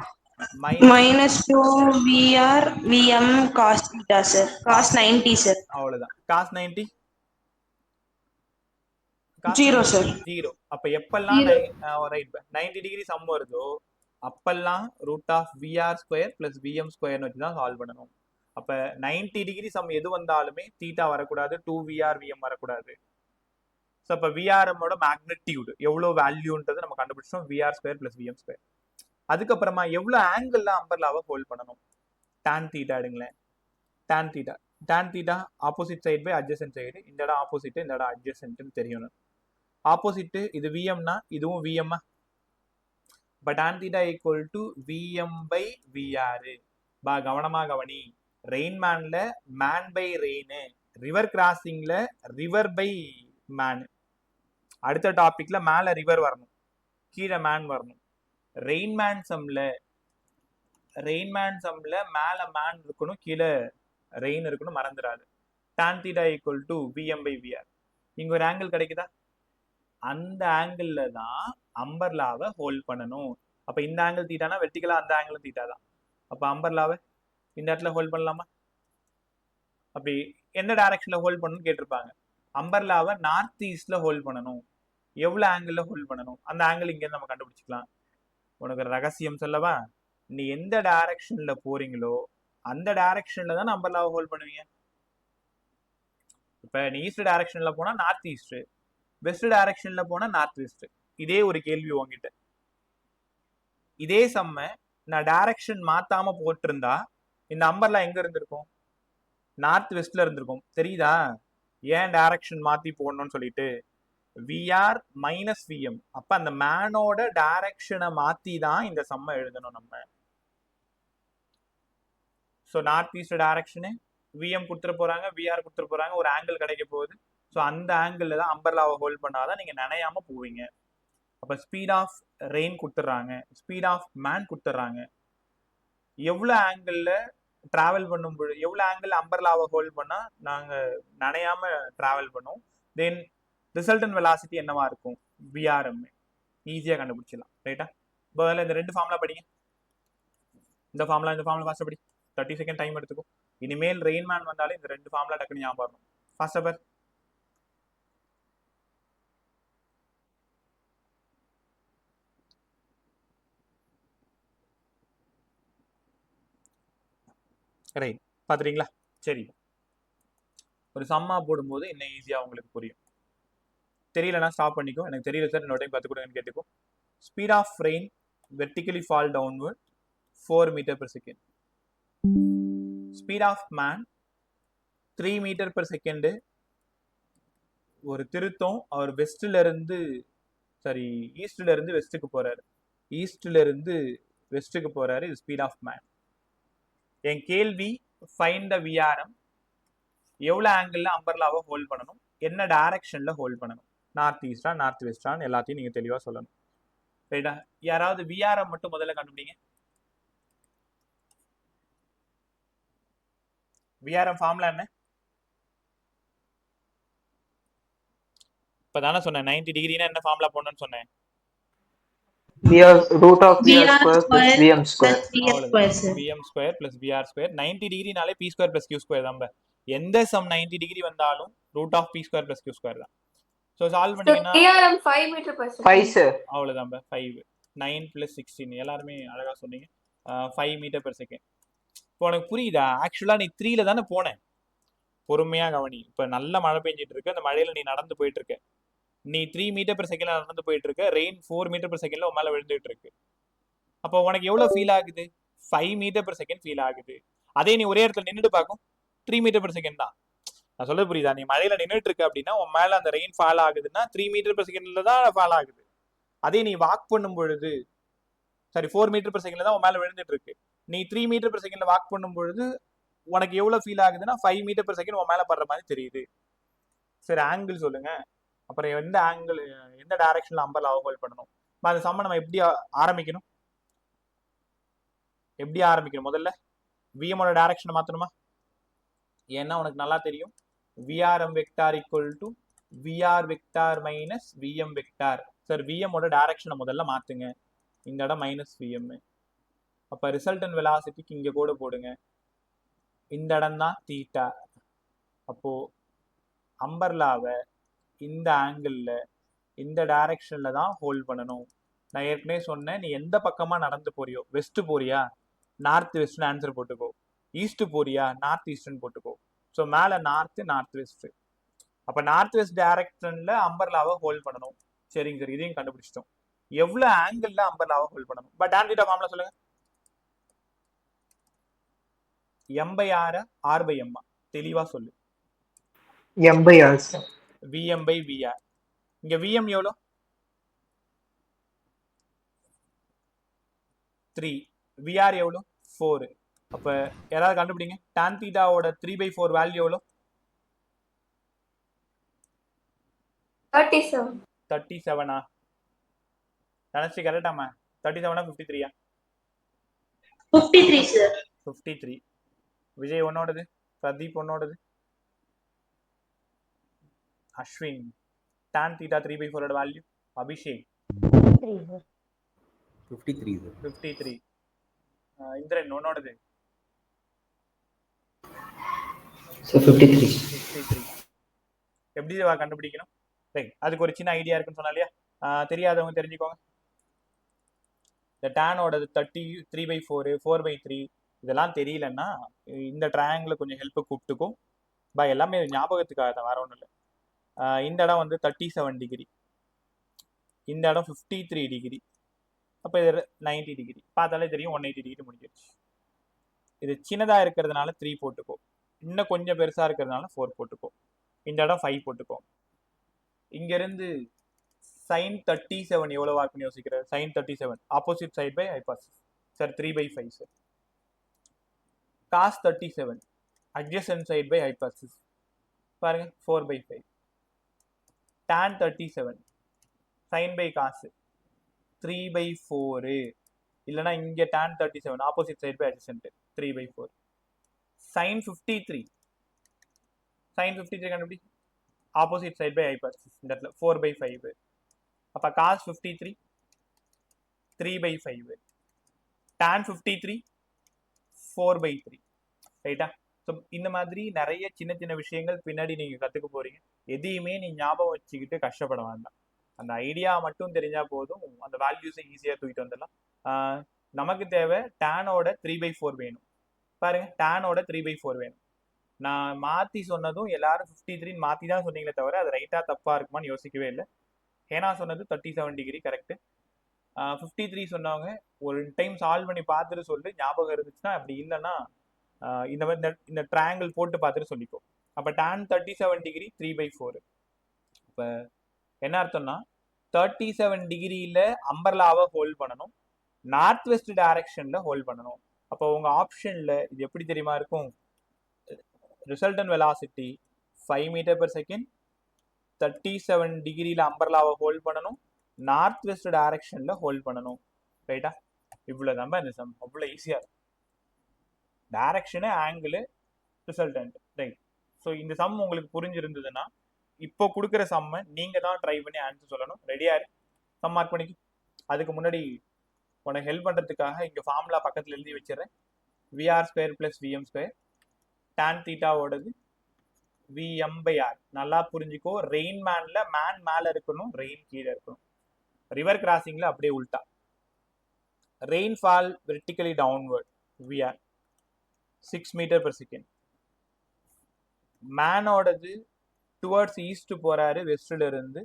minus 2 VR VM cos theta sir, cos 90 sir. அவ்வளவுதான். cos 90 0 sir. 0. அப்ப எப்பெல்லாம் ரைட் 90 டிகிரி சம் வருதோ அப்பெல்லாம் root of VR square plus VM ஸ்கொயர்னு வச்சு தான் சால்வ் பண்ணணும். அப்ப 90 டிகிரி சம் எது வந்தாலுமே தீட்டா வரக்கூடாது, 2VR VM வரக்கூடாது. ஸோ அப்போ விஆர்எம்மோட மேக்னெட்டியூட் எவ்வளோ வேல்யூன்றது நம்ம கண்டுபிடிச்சோம், VR square plus VM square. அதுக்கப்புறமா எவ்வளோ ஆங்கிள் அம்பர்லாவை ஹோல்ட் பண்ணணும், tan தீட்டா எடுங்களேன். tan theta opposite side by adjacent side. இந்த இடம் ஆப்போசிட், இந்த இடம் அட்ஜசன்ட்னு தெரியணும். ஆப்போசிட் இது விஎம்னா இதுவும் விஎம்மா. இப்போ tan theta equal to VM by VR. பா கவனமா கவனி, ரெயின்மேன்ல மேன் பை ரெயின், ரிவர் கிராசிங்ல ரிவர் பை மேன். அடுத்த டாபிக்ல மேல ரிவர் வரணும், கீழே மேன் வரணும். ரெயின்மேன் சம்ல மேல மேன் இருக்கணும், கீழே ரெயின் இருக்கணும், மறந்துடாது. tan theta equal to vm by vr. இங்க ஒரு ஆங்கிள் கிடைக்குதா, அந்த ஆங்கிள் தான் அம்பர்லாவை ஹோல்ட் பண்ணணும். அப்ப இந்த ஆங்கிள் தீட்டானா வெர்டிகலா அந்த ஆங்கிள் தீட்டா தான். அப்ப அம்பர்லாவை இந்த இடத்துல ஹோல்ட் பண்ணலாமா? அப்படி என்ன டைரக்ஷன்ல ஹோல்ட் பண்ணணும்னு கேட்டிருப்பாங்க. அம்பர்லாவை நார்த் ஈஸ்ட்ல ஹோல்ட் பண்ணணும். எவ்வளவு ஆங்கிள் ஹோல்ட் பண்ணணும், அந்த ஆங்கிள் இங்க நம்ம கண்டுபிடிச்சிக்கலாம். உனக்கு ரகசியம் சொல்லவா, நீ எந்த டைரக்ஷன்ல போறீங்களோ அந்த டைரக்ஷன்ல தான் அம்பர்லாவை ஹோல்ட் பண்ணுவீங்க. இப்ப நீ ஈஸ்ட் டைரக்ஷன்ல போனா நார்த் ஈஸ்ட், வெஸ்ட் டைரக்ஷன்ல போனா நார்த் வெஸ்ட். இதே ஒரு கேள்வி உங்ககிட்ட. இதே சம்ம நான் டைரக்ஷன் மாத்தாம போட்டிருந்தா இந்த அம்பர்லா எங்க இருந்திருக்கும், நார்த் வெஸ்ட்ல இருந்திருக்கும். தெரியுதா ஏன் டைரக்ஷன் மாத்தி போடணும்னு சொல்லிட்டு? VR minus VM. அப்ப அந்த மேனோட டைரக்ஷனை மாத்தி தான் இந்த சம்ம எழுதணும் நம்ம. So north east direction VM கொடுத்துட்டு போறாங்க, விஆர் கொடுத்துட்டு போறாங்க, ஒரு ஆங்கிள் கிடைக்க போகுது. ஸோ அந்த ஆங்கிள் தான் அம்பர்லாவை ஹோல்ட் பண்ணாதான் நீங்க நினையாம போவீங்க. அப்ப ஸ்பீட் ஆஃப் ரெயின் கொடுத்துட்றாங்க, ஸ்பீட் ஆஃப் மேன் கொடுத்துட்றாங்க. எவ்வளவு ஆங்கிள் டிராவல் பண்ணும்போது, எவ்வளவு ஆங்கிள் அம்பர்லாவை ஹோல்ட் பண்ணா நாங்க நனையாம டிராவல் பண்ணுவோம். தென் ரிசல்டன் வெலாசிட்டி என்னவா இருக்கும், விஆர்எம். ஈஸியா கண்டுபிடிச்சிடலாம். ரைட்டா? இப்போ இந்த ரெண்டு ஃபார்முலா படிங்க. இந்த ஃபார்முலா ஃபாஸ்ட் படி. 30 செகண்ட் டைம் எடுத்துக்கும். இனிமேல் ரெயின்மேன் வந்தாலே இந்த ரெண்டு ஃபார்முலா டக்குனு ஞாபகம் வரணும். ஃபாஸ்டா பார். ரைட், பாத்துறீங்களா? சரி, ஒரு சம்மா போடும்போது இன்னும் ஈஸியா உங்களுக்கு புரியும். தெரியலனா ஸ்டாப் பண்ணிக்கோ. எனக்கு தெரியல சார், இன்னொரு டைம் பார்த்து கொடுங்கன்னு கேட்டுக்கோ. Speed of rain vertically fall downward 4 metre per second. Speed of man 3 metre per second. ஒரு திருத்தம், அவர் ஈஸ்ட்ல இருந்து வெஸ்ட்டுக்கு போறாரு. ஈஸ்ட்ல இருந்து வெஸ்ட்டுக்கு போறாரு. இது ஸ்பீட் ஆஃப் மேன். என் கேள்வி, ஃபைண்ட் த விஆர்எம். எவ்வளவு ஆங்கிள் அம்பர்லாவை ஹோல்ட் பண்ணணும், என்ன டைரக்ஷன்ல ஹோல்ட் பண்ணணும், நார்த் ஈஸ்டா நார்த் வெஸ்டான்னு எல்லாத்தையும் நீங்க தெளிவா சொல்லணும். ரைட்டா? யாராவது விஆர்எம் மட்டும் முதல்ல கண்டுபிடிங்க. விஆர்எம் ஃபார்முலா என்ன? இப்போ தானே சொன்னேன் 90 டிகிரினா என்ன ஃபார்முலா போடணும்னு சொன்னேன். root of VR GR square plus square VM square. plus VR square, sir. VM square plus VR square. 90 டிகிரினாலே P square plus Q square தான். எந்த சம் 90 டிகிரி வந்தாலும் root of P square plus Q square தான். ஸோ சால்வ் பண்ணீங்கன்னா PRM 5 meter per second. 5 sir. அவ்வளோதான். 5 9 + 16 எல்லாருமே அழகா சொன்னீங்க. 5 மீட்டர் பெர் செகண்ட். இப்போ உனக்கு புரியுதா? ஆக்சுவலா நீ 3ல தானே போனேன். பொறுமையா கவனி. இப்போ நல்ல மழை பெஞ்சிட்டு இருக்கு. அந்த மழையில நீ நடந்து போயிட்டு இருக்க. நீ 3 மீட்டர் பெர் செகண்ட்ல நடந்து போயிட்டு இருக்க. ரெயின் 4 மீட்டர் பெர் செகண்ட்ல உன் மேல விழுந்துட்டு இருக்கு. அப்போ உனக்கு எவ்வளவு ஃபீல் ஆகுது? 5 மீட்டர் பெர் செகண்ட் ஃபீல் ஆகுது. அதே நீ ஒரே இடத்துல நின்றுட்டு பார்க்கும் 3 மீட்டர் பெர் செகண்ட் தான். நான் சொல்ல புரியுதா? நீ மழையில நின்றுட்டு இருக்க அப்படின்னா உன் மேல அந்த ரெயின் ஃபால் ஆகுதுன்னா 3 மீட்டர் பெர் செகண்ட்ல தான் ஃபால் ஆகுது. அதே நீ வாக் பண்ணும் பொழுது 4 மீட்டர் பெர் செகண்ட்ல தான் உன் மேல விழுந்துட்டு இருக்கு. நீ 3 மீட்டர் பெர் செகண்ட்ல வாக் பண்ணும் பொழுது உனக்கு எவ்வளவு ஃபீல் ஆகுதுன்னா 5 மீட்டர் பெர் செகண்ட் உன் மேல படுற மாதிரி தெரியுது. சரி, ஆங்கிள் சொல்லுங்க. அப்புறம் எந்த ஆங்கிள், எந்த டைரக்ஷன்ல அம்பர்லாவை ஹோல்ட் பண்ணணும்? அந்த சம்ம நம்ம எப்படி ஆரம்பிக்கணும்? முதல்ல விஎமோட டைரக்ஷனை மாத்தணுமா? ஏன்னா உனக்கு நல்லா தெரியும் VRM vector equal to VR vector minus VM vector. Sir, விஎமோட டைரக்ஷனை முதல்ல மாத்துங்க. இந்த இடம் மைனஸ் விஎம். அப்ப ரிசல்டன் வெலாசிட்டிக்கு இங்க கூட போடுங்க. இந்த இடம் தான் தீட்டா. அப்போ அம்பர்லாவை இந்த ஆங்கிள் இந்த டைரக்ஷன்ல தான் ஹோல்ட் பண்ணணும். நான் ஏற்கனவே சொன்னேன், நீ எந்த பக்கமா நடந்து போறியோ, வெஸ்ட் போறியா நார்த் வெஸ்ட்னு ஆன்சர் போட்டுக்கோ, ஈஸ்ட் போறியா நார்த் ஈஸ்ட்னு போட்டுக்கோ. ஸோ மேல நார்த் வெஸ்ட். அப்ப நார்த் வெஸ்ட் டைரக்ஷன்ல அம்பர்லாவை ஹோல்ட் பண்ணணும். சரிங்க சார், இதையும் கண்டுபிடிச்சிட்டோம். எவ்வளவு ஆங்கிள் அம்பர்லாவை ஹோல்ட் பண்ணணும்? பட் டான் தீட்டா ஃபார்முலா சொல்லுங்க. M/R R/M தெளிவா சொல்லு. M/R sir. VM/VR. இங்க VM எவ்வளோ? 3. VR எவ்வளோ? 4. அப்ப யாராவது கண்டுபிடிங்க. tan தீட்டாவோட 3/4 வேல்யூ எவ்வளோ? 37. 37. Dhanashree கரெக்டாமா? 37 53? 53, sir. 53. Vijay ஒன்னோடது, Pradeep ஒன்னோடது, Ashwin tan theta 3/4 ஓட வேல்யூ, அபிஷேக் 53. இந்திரன் ஒன்னோடது So 53. எப்படி கண்டுபிடிக்கணும்? ரைட், அதுக்கு ஒரு சின்ன ஐடியா இருக்குன்னு சொன்னா இல்லையா? தெரியாதவங்க தெரிஞ்சுக்கோங்க. இந்த டேனோடது 3/4 4/3 இதெல்லாம் தெரியலன்னா இந்த ட்ரையாங்கிள் கொஞ்சம் ஹெல்ப் கூப்பிட்டுக்கும். எல்லாமே ஞாபகத்துக்காக தான், வேற ஒன்றும் இல்லை. இந்த இடம் வந்து 37 டிகிரி, இந்த இடம் 53 டிகிரி. அப்போ இது 90 டிகிரி. பார்த்தாலே தெரியும் 180 டிகிரி முடிஞ்சிருச்சு. இது சின்னதாக இருக்கிறதுனால 3 போட்டுக்கோ, இன்னும் கொஞ்சம் பெருசாக இருக்கிறதுனால 4 போட்டுக்கோ. இந்த இடம் 5 போட்டுக்கோ. இங்கேருந்து sin 37 எவ்வளோ இருக்குன்னு யோசிக்கிற? sin 37 opposite side by hypotenuse. Sir 3/5 sir. cos 37 adjacent side by hypothesis. பாருங்க 4/5. tan 37 sin by cos 3/4. இல்லைன்னா இங்கே tan 37 opposite side by adjacent 3/4. sin 53 கண்டுபிடி, opposite side by hypothesis இந்த இடத்துல 4/5. அப்போ cos 53 3/5. tan 53 4/3. ரைட்டா? ஸோ இந்த மாதிரி நிறைய சின்ன சின்ன விஷயங்கள் பின்னாடி நீங்க கத்துக்க போறீங்க. எதையுமே நீ ஞாபகம் வச்சுக்கிட்டு கஷ்டப்பட வேண்டாம். அந்த ஐடியா மட்டும் தெரிஞ்சா போதும், அந்த வேல்யூஸை ஈஸியா தூக்கிட்டு வந்துடலாம். நமக்கு தேவை டேனோட 3/4 வேணும். பாருங்க, டேனோட 3/4 வேணும். நான் மாத்தி சொன்னதும் எல்லாரும் 53 மாத்தி தான் சொன்னீங்களே தவிர அது ரைட்டா தப்பா இருக்குமான்னு யோசிக்கவே இல்லை. ஏன்னா சொன்னது 37 டிகிரி கரெக்ட். 53 சொன்னவங்க ஒரு டைம் சால்வ் பண்ணி பார்த்துட்டு சொல்லு, ஞாபகம் இருந்துச்சுன்னா. அப்படி இல்லைன்னா இந்த மாதிரி இந்த ட்ரையாங்கிள் போட்டு பார்த்துட்டு சொல்லிக்கோ. அப்போ tan 37 டிகிரி 3/4. இப்போ என்ன அர்த்தம்னா 37 டிகிரியில அம்பர்லாவை ஹோல்ட் பண்ணணும், நார்த் வெஸ்ட் டைரக்ஷன்ல ஹோல்ட் பண்ணணும். அப்போ உங்க ஆப்ஷன்ல இது எப்படி தெரியுமா இருக்கும்? Resultant velocity 5 metre per second, 37 டிகிரியில அம்பர்லாவை ஹோல்ட் பண்ணணும், நார்த் வெஸ்ட் டைரக்ஷன்ல ஹோல்ட் பண்ணணும். ரைட்டா? இவ்வளோ நம்ம இந்த சம் அவ்வளோ ஈஸியாக இருக்கும். Direction angle resultant, right. So இந்த சம் உங்களுக்கு புரிஞ்சிருந்ததுன்னா இப்போ கொடுக்குற சம்மை நீங்க தான் ட்ரை பண்ணி ஆன்சர் சொல்லணும். ரெடியா இரு, சம் மார்க் பண்ணிக்கு. அதுக்கு முன்னாடி உனக்கு ஹெல்ப் பண்றதுக்காக இங்க ஃபார்முலா பக்கத்துல எழுதி வச்சிடறேன். VR square plus VM square tan தீட்டாவோடது விஎம் பை ஆர். நல்லா புரிஞ்சுக்கோ, ரெயின் மேன்ல மேன் மேல இருக்கணும், ரெயின் கீழே இருக்கணும். ரிவர் கிராசிங்ல அப்படியே உல்டா. Rainfall vertically downward VR 6 metre per second. மேனோடது டுவர்ட்ஸ் ஈஸ்ட் போறாரு வெஸ்ட்ல இருந்து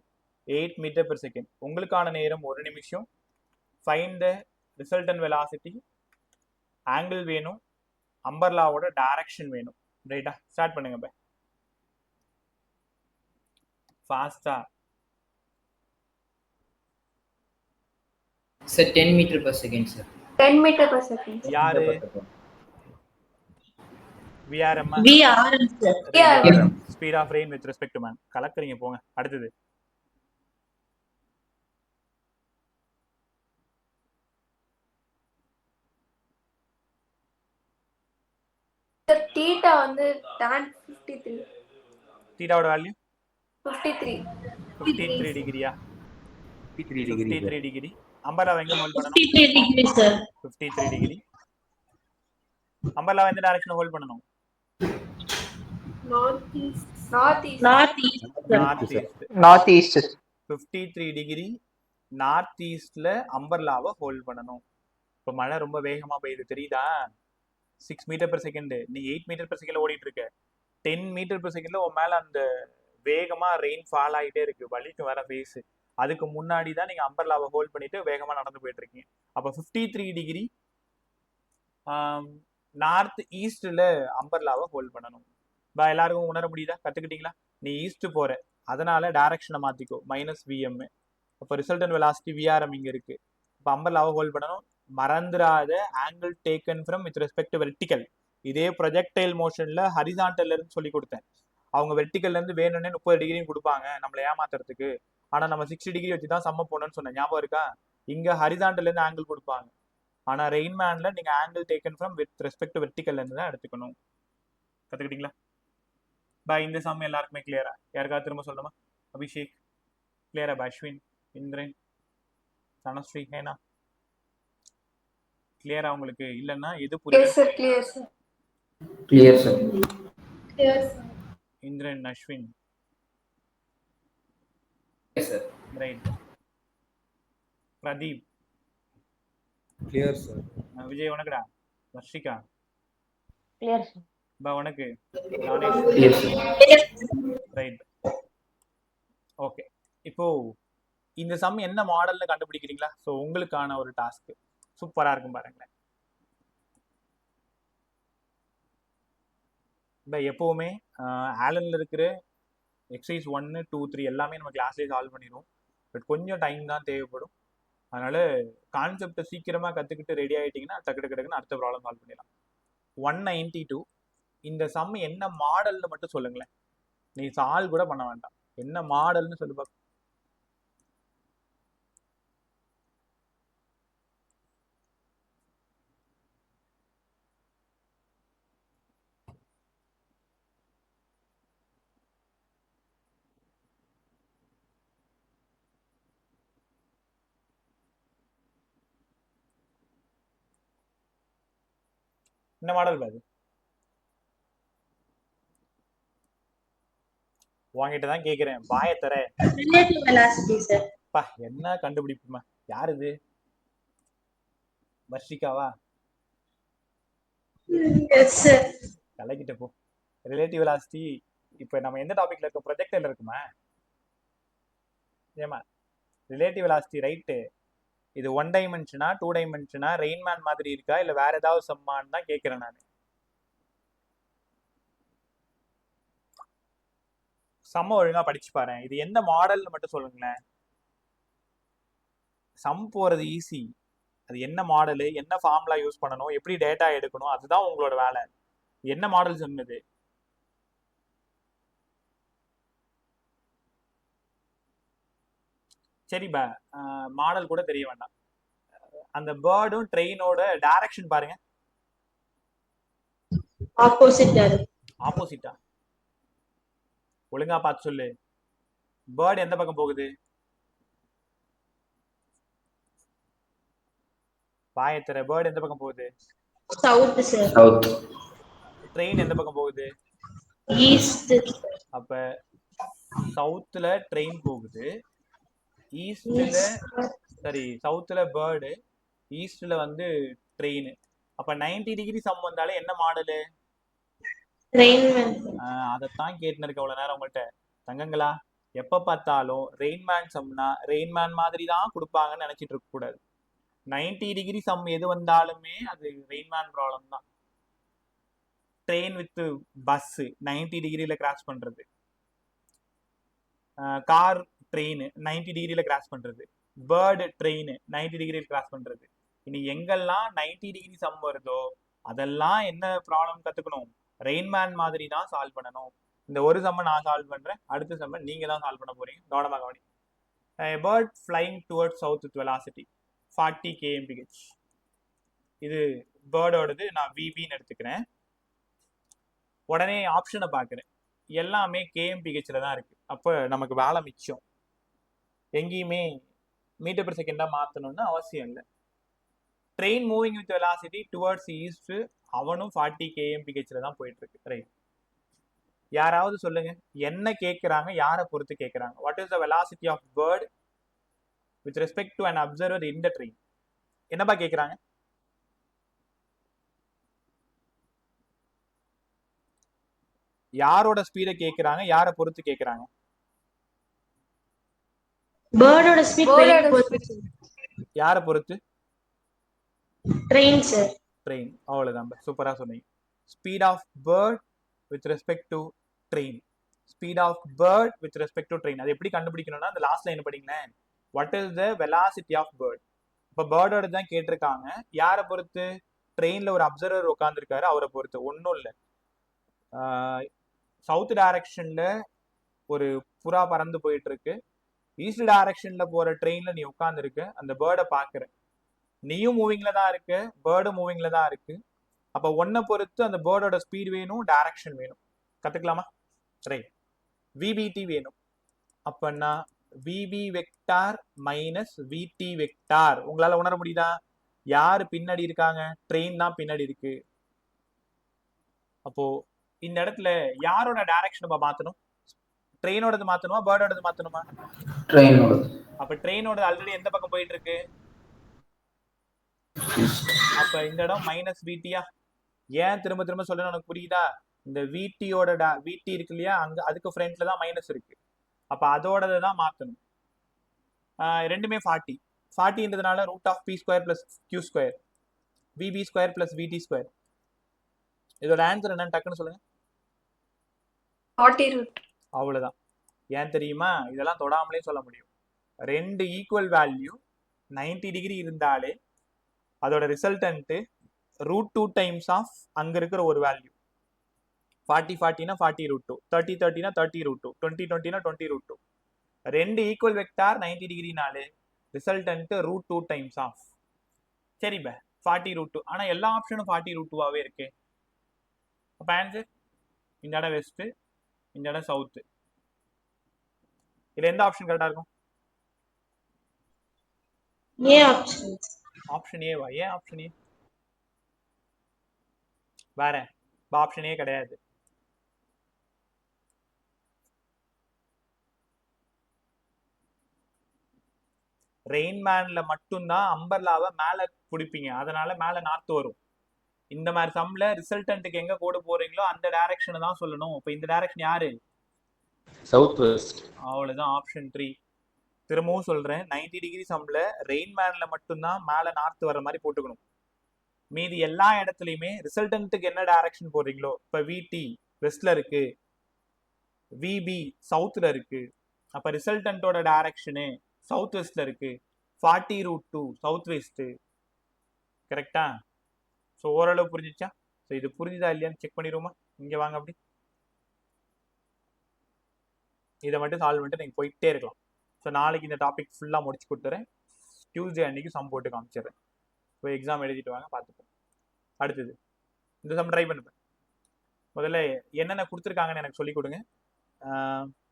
8 மீட்டர் per செகண்ட். உங்களுக்கான நேரம் 1 நிமிஷம். Find the resultant velocity. Angle வேணும், அம்பர்லாவோட டைரக்ஷன் வேணும். ரைட்டா, ஸ்டார்ட் பண்ணுங்க பை. ஃபாஸ்டா. Sir 10 metre per second sir. 10 meter per second. யாரு? VRM. VRM sir. Speed of rain with respect to man. கலக்குறீங்க போங்க. அடுத்தது Sir, theta வந்து tan 53. தீட்டாவோட வேல்யூ 53. 53 டிகிரியா? 53 டிகிரி. அம்பர்லாவை எங்க ஹோல்ட் பண்ணணும்? 53 டிகிரி சார். 53 டிகிரி. அம்பர்லாவை எந்த டைரக்ஷன்ல ஹோல்ட் பண்ணணும்? North east. North east. North east. North east. North east. 53 degree north ஈஸ்ட்ல அம்பர்லாவை ஹோல்ட் பண்ணணும். இப்போ மழை ரொம்ப வேகமா பெய்யுது தெரியுதா? 6 மீட்டர் per செகண்ட். நீ 8 மீட்டர் per செகண்ட்ல ஓடிட்டு இருக்க. 10 மீட்டர் per செகண்ட்ல உன் மேல அந்த வேகமா ரெயின் ஃபால் ஆகிட்டே இருக்கு, வலிக்கு வர ஃபேஸ். அதுக்கு முன்னாடி தான் நீங்க அம்பர்லாவை ஹோல்ட் பண்ணிட்டு வேகமா நடந்து போயிட்டு இருக்கீங்க. அப்போ 53 டிகிரி நார்த் ஈஸ்ட்ல அம்பர்லாவை ஹோல்ட் பண்ணணும். எல்லாருக்கும் உணர முடியுதா? கத்துக்கிட்டீங்களா? நீ ஈஸ்ட் போற, அதனால டைரக்ஷனை மாத்திக்கோ, -vm. அப்போ ரிசல்டன்ட் வெலாசிட்டி விஆர்எம் இங்க இருக்கு. இப்போ அம்பர்லாவை ஹோல்ட் பண்ணணும். மறந்துடாத angle taken from with respect to vertical. இதே ப்ரொஜெக்டைல் மோஷன்ல ஹரிசான்டல்ல இருந்து சொல்லி கொடுத்தேன். அவங்க வெர்டிகல்ல இருந்து வேணும்னே 30 டிகிரியும் கொடுப்பாங்க நம்மளை ஏமாத்துறதுக்கு. ஆனா நம்ம 60 டிகிரி வச்சு தான் சம்ம போனோம்னு சொன்னேன், ஞாபகம் இருக்கா? இங்க ஹரிசான்டல்ல இருந்து ஆங்கிள் கொடுப்பாங்க. ஆனா ரெயின்மேன்ல நீங்க angle taken from with respect to வெர்டிகல்ல இருந்து தான் எடுத்துக்கணும். கத்துக்கிட்டீங்களா? பாய். இந்த சம் எல்லாருக்குமே கிளியரா? யாருக்காவது திரும்ப சொல்லணுமா? அபிஷேக் கிளியரா? அஸ்வின், இந்திரன், தனஸ்ரீ, ஹேனா கிளியரா உங்களுக்கு? இல்லைன்னா எது Yes, புரியல? sir. Clear, sir. Clear, sir. Clear, sir. Indiran, Ashwin, Yes, sir. Right. Pradeep, Clear, sir. Vijay உனக்குடா? Varshika Clear, sir. பா உனக்கு? Nanesh, Clear, sir. Right. Okay, இப்போ இந்த சம் என்ன மாடல்ல கண்டுபிடிக்கிறீங்களா? ஸோ உங்களுக்கான ஒரு டாஸ்க் சூப்பரா இருக்கும் பாருங்களேன். இப்போ எப்பவுமே ஆலன்ல இருக்கிற எக்ஸசைஸ் 1, 2, 3 எல்லாமே நம்ம கிளாஸ்லேயே சால்வ் பண்ணிடுவோம். பட் கொஞ்சம் டைம் தான் தேவைப்படும். அதனால கான்செப்டை சீக்கிரமா கத்துக்கிட்டு ரெடி ஆயிட்டீங்கன்னா டக்குன்னு அடுத்த ப்ராப்ளம் சால்வ் பண்ணிடலாம். 192. இந்த சம் என்ன மாடல்னு மட்டும் சொல்லுங்களேன். நீ சால்வ் கூட பண்ண வேண்டாம், என்ன மாடல்னு சொல்லி பார்க்க. என்ன மாடல் பாது? வாங்கிட்டு தான் கேக்குறேன், பாய தர. Relative velocity sir. பா என்ன கண்டுபிடிப்புமா? யார் இது? வர்ஷிகாவா? Yes sir. கலக்கிட்ட போ. ரிலேட்டிவ் வெலாசிட்டி இப்போ நம்ம எந்த டாபிக்ல இருக்கோம்? ப்ரொஜெக்டைல இருக்குமா? ஏமா ரிலேட்டிவ் வெலாசிட்டி ரைட்டு. இது 1 டைமென்ஷனா 2 டைமென்ஷனா ரெயின்மேன் மாதிரி இருக்கா இல்ல வேற ஏதாவது சம்மான்னு தான் கேட்கிறேன் நான். சம்ம ஒழுங்கா படிச்சு பாரு. இது எந்த மாடல்னு மட்டும் சொல்லுங்களேன். சம் போறது ஈஸி. அது என்ன மாடலு, என்ன ஃபார்முலா யூஸ் பண்ணணும், எப்படி டேட்டா எடுக்கணும், அதுதான் உங்களோட வேலை. என்ன மாடல் சொன்னது? சரி பா, மாடல் கூட தெரிய வேண்டாம். அந்த பேர்டும் ட்ரெயினோட டைரக்ஷன் பாருங்க. Opposite direction. ஆப்போசிட்டா? ஒழுங்கா பார்த்து சொல்லு. பேர்டு எந்த பக்கம் போகுது? பாயத்தர பேர்டு எந்த பக்கம் போகுது? South sir. South. ட்ரெயின் எந்த பக்கம் போகுது? ஈஸ்ட். அப்ப சவுத்துல ட்ரெயின் போகுது, ஈஸ்ட்ல சரி சவுத்துல பேர்டு, ஈஸ்ட்ல வந்து ட்ரெயின். அப்ப 90 டிகிரி சம் வந்தாலே என்ன மாடலு? ரெயின்மேன். அதைத்தான் கேட்டுன்னு இருக்க அவ்வளவு நேரம் உங்கள்கிட்ட. தங்கங்களா, எப்ப பார்த்தாலும் ரெயின்மேன் சம்னா ரெயின்மேன் மாதிரி தான் கொடுப்பாங்கன்னு நினைச்சிட்டு இருக்க கூடாது. 90 டிகிரி சம் எது வந்தாலுமே அது ரெயின்மேன் ப்ராப்ளம் தான். ட்ரெயின் வித் பஸ் 90 டிகிரியில கிராஸ் பண்றது, கார் ட்ரெயின் 90 டிகிரியில கிராஸ் பண்றது, பேர்டு ட்ரெயின் 90 டிகிரியில் கிராஸ் பண்றது. இனி எங்கெல்லாம் 90 டிகிரி சம் வருதோ அதெல்லாம் என்ன ப்ராப்ளம் கத்துக்கணும்? ரெயின்மேன் மாதிரி தான் சால்வ் பண்ணணும். இந்த ஒரு சம்ம நான் சால்வ் பண்றேன், அடுத்த சம்ம நீங்க தான் சால்வ் பண்ண போறீங்க. கவனமாக கவனி. Bird flying towards south with velocity 40 kmph. இது பேர்டோடது. நான் விபின்னு எடுத்துக்கிறேன். உடனே ஆப்ஷனை பார்க்குறேன், எல்லாமே kmph தான் இருக்கு. அப்போ நமக்கு வேலை மிச்சம். எங்கேயுமே மீட்டர் பெர் செகண்டா மாற்றணும்னு அவசியம் இல்லை. Train moving with velocity towards east, அவனும் 40 kmph தான் போயிட்டு இருக்கு. ரைட். யாராவது சொல்லுங்க, என்ன கேட்குறாங்க, யாரை பொறுத்து கேட்குறாங்க? What is the velocity of bird with respect to an observer in the train? என்னப்பா கேட்குறாங்க? யாரோட ஸ்பீடை கேட்குறாங்க, யாரை பொறுத்து கேட்குறாங்க? பேர்டோட ஸ்பீட் யாரை பொறுத்து? Train sir. ட்ரெயின். அவ்வளோதான், சூப்பராக சொன்னீங்க. Speed of bird with respect to train. Speed of bird with respect to train. அது எப்படி கண்டுபிடிக்கணும்னா அந்த லாஸ்ட் லைன் படிங்களேன். What is the velocity of bird? இப்போ பேர்டோட தான் கேட்டிருக்காங்க. யாரை பொறுத்து? ட்ரெயினில் ஒரு அப்சர்வர் உட்காந்துருக்காரு, அவரை பொறுத்து. ஒன்றும் இல்லை, சவுத் டைரக்ஷன்ல ஒரு புறா பறந்து போயிட்டு இருக்கு, ஈஸ்ட் டைரக்ஷன்ல போற ட்ரெயின்ல நீ உட்காந்துருக்க, அந்த பேர்டை பாக்குற, நீயும் மூவிங்ல தான் இருக்கு, பேர்டும் மூவிங்ல தான் இருக்கு. அப்ப ஒன்னை பொறுத்து அந்த பேர்டோட ஸ்பீட் வேணும், டைரக்ஷன் வேணும். கத்துக்கலாமா? ரைட். விபிடி வேணும். அப்பன்னா VP vector minus VT vector. உங்களால உணர முடியுதா? யாரு பின்னாடி இருக்காங்க? ட்ரெயின் தான் பின்னாடி இருக்கு. அப்போ இந்த இடத்துல யாரோட டைரக்ஷன் மாத்தணும்? ட்ரெயினோடது மாத்தணுமா, பேர்டோடது மாத்தணுமா? Train. அப்ப ட்ரெயினோட ஆல்ரெடி எந்த பக்கம் போயிட்டு இருக்கு? அப்ப இந்த இடம் மைனஸ் விடியா? ஏன் திரும்ப திரும்ப சொல்ல உனக்கு புரியுதா? இந்த விடியோட விடி இருக்கு இல்லையா, அங்க அதுக்கு ஃப்ரண்ட்ல தான் மைனஸ் இருக்கு. அப்ப அதோடதை தான் மாத்தணும். ரெண்டுமே 40. 40ன்றதுனால root of P square plus Q square, VB square plus VT square. இதோட ஆன்சர் என்னன்னு டக்குன்னு சொல்லுங்க. 40 root. அவ்வளவுதான். ஏன் தெரியுமா? இதெல்லாம் தொடாமலே சொல்ல முடியும். ரெண்டு ஈக்குவல் வேல்யூ 90 டிகிரி இருந்தாலே அதோட ரிசல்டன்ட் √2 டைம்ஸ் ஆஃப் அங்க இருக்கிற ஒரு வேல்யூ. 40 40 √2, 30 30 30 √2, 20 20 20 √2. ரெண்டு ஈக்குவல் வெக்டார் 90 டிகிரினாலே ரிசல்டன்ட் √2 டைம்ஸ் ஆஃப். சரி பே 40 √2. ஆனா எல்லா ஆப்ஷனும் 40 √2வாவே இருக்கு. அப்ப ஆன்சர் இந்த இடம் வெஸ்ட், இந்த இடம் சவுத். இதுல எந்த ஆப்ஷன் கரெக்டா இருக்கும்? A option. ஆப்ஷன் ஏவா? ஏன் ஆப்ஷன் ஏ? வேற ஆப்ஷன் ஏ கிடையாது. ரெயின்மேன்ல மட்டும்தான் அம்பர்லாவை மேல பிடிப்பீங்க, அதனால மேல நார்த் வரும். இந்த மாதிரி சம்ல ரிசல்டன்ட்டுக்கு எங்க கோடு போறீங்களோ அந்த டைரக்ஷனை தான் சொல்லணும். இப்ப இந்த டைரக்ஷன் யாரு? South west. அவ்வளவுதான், ஆப்ஷன் 3. திரும்பவும் சொல்றேன், 90 டிகிரி சம்ல ரெயின்மேன்ல மட்டும்தான் மேல நார்த் வர்ற மாதிரி போட்டுக்கணும். மீதி எல்லா இடத்துலயுமே ரிசல்டன்ட்டுக்கு என்ன டைரக்ஷன் போடுறீங்களோ, இப்ப விடி வெஸ்ட்ல இருக்கு, விபி சவுத்ல இருக்கு, அப்ப ரிசல்டன்ட்டோட டைரக்ஷனு சவுத் வெஸ்ட்ல இருக்கு. 40 √2 சவுத் வெஸ்ட். கரெக்டா? ஸோ ஓரளவு புரிஞ்சிச்சா? ஸோ இது புரிஞ்சுதா இல்லையான்னு செக் பண்ணிடுவோமா? இங்க வாங்க, அப்படி இதை மட்டும் சால்வ் பண்ணிட்டு நீங்க போயிட்டே இருக்கலாம். ஸோ நாளைக்கு இந்த டாபிக் ஃபுல்லா முடிச்சு கொடுத்துறேன். டியூஸ்டே அன்னைக்கு சம் போட்டு காமிச்சிடுறேன். ஸோ எக்ஸாம் எழுதிட்டு வாங்க, பார்த்துப்போம். அடுத்தது இந்த சம் ட்ரை பண்ணுவேன். முதல்ல என்னென்ன கொடுத்துருக்காங்கன்னு எனக்கு சொல்லி கொடுங்க.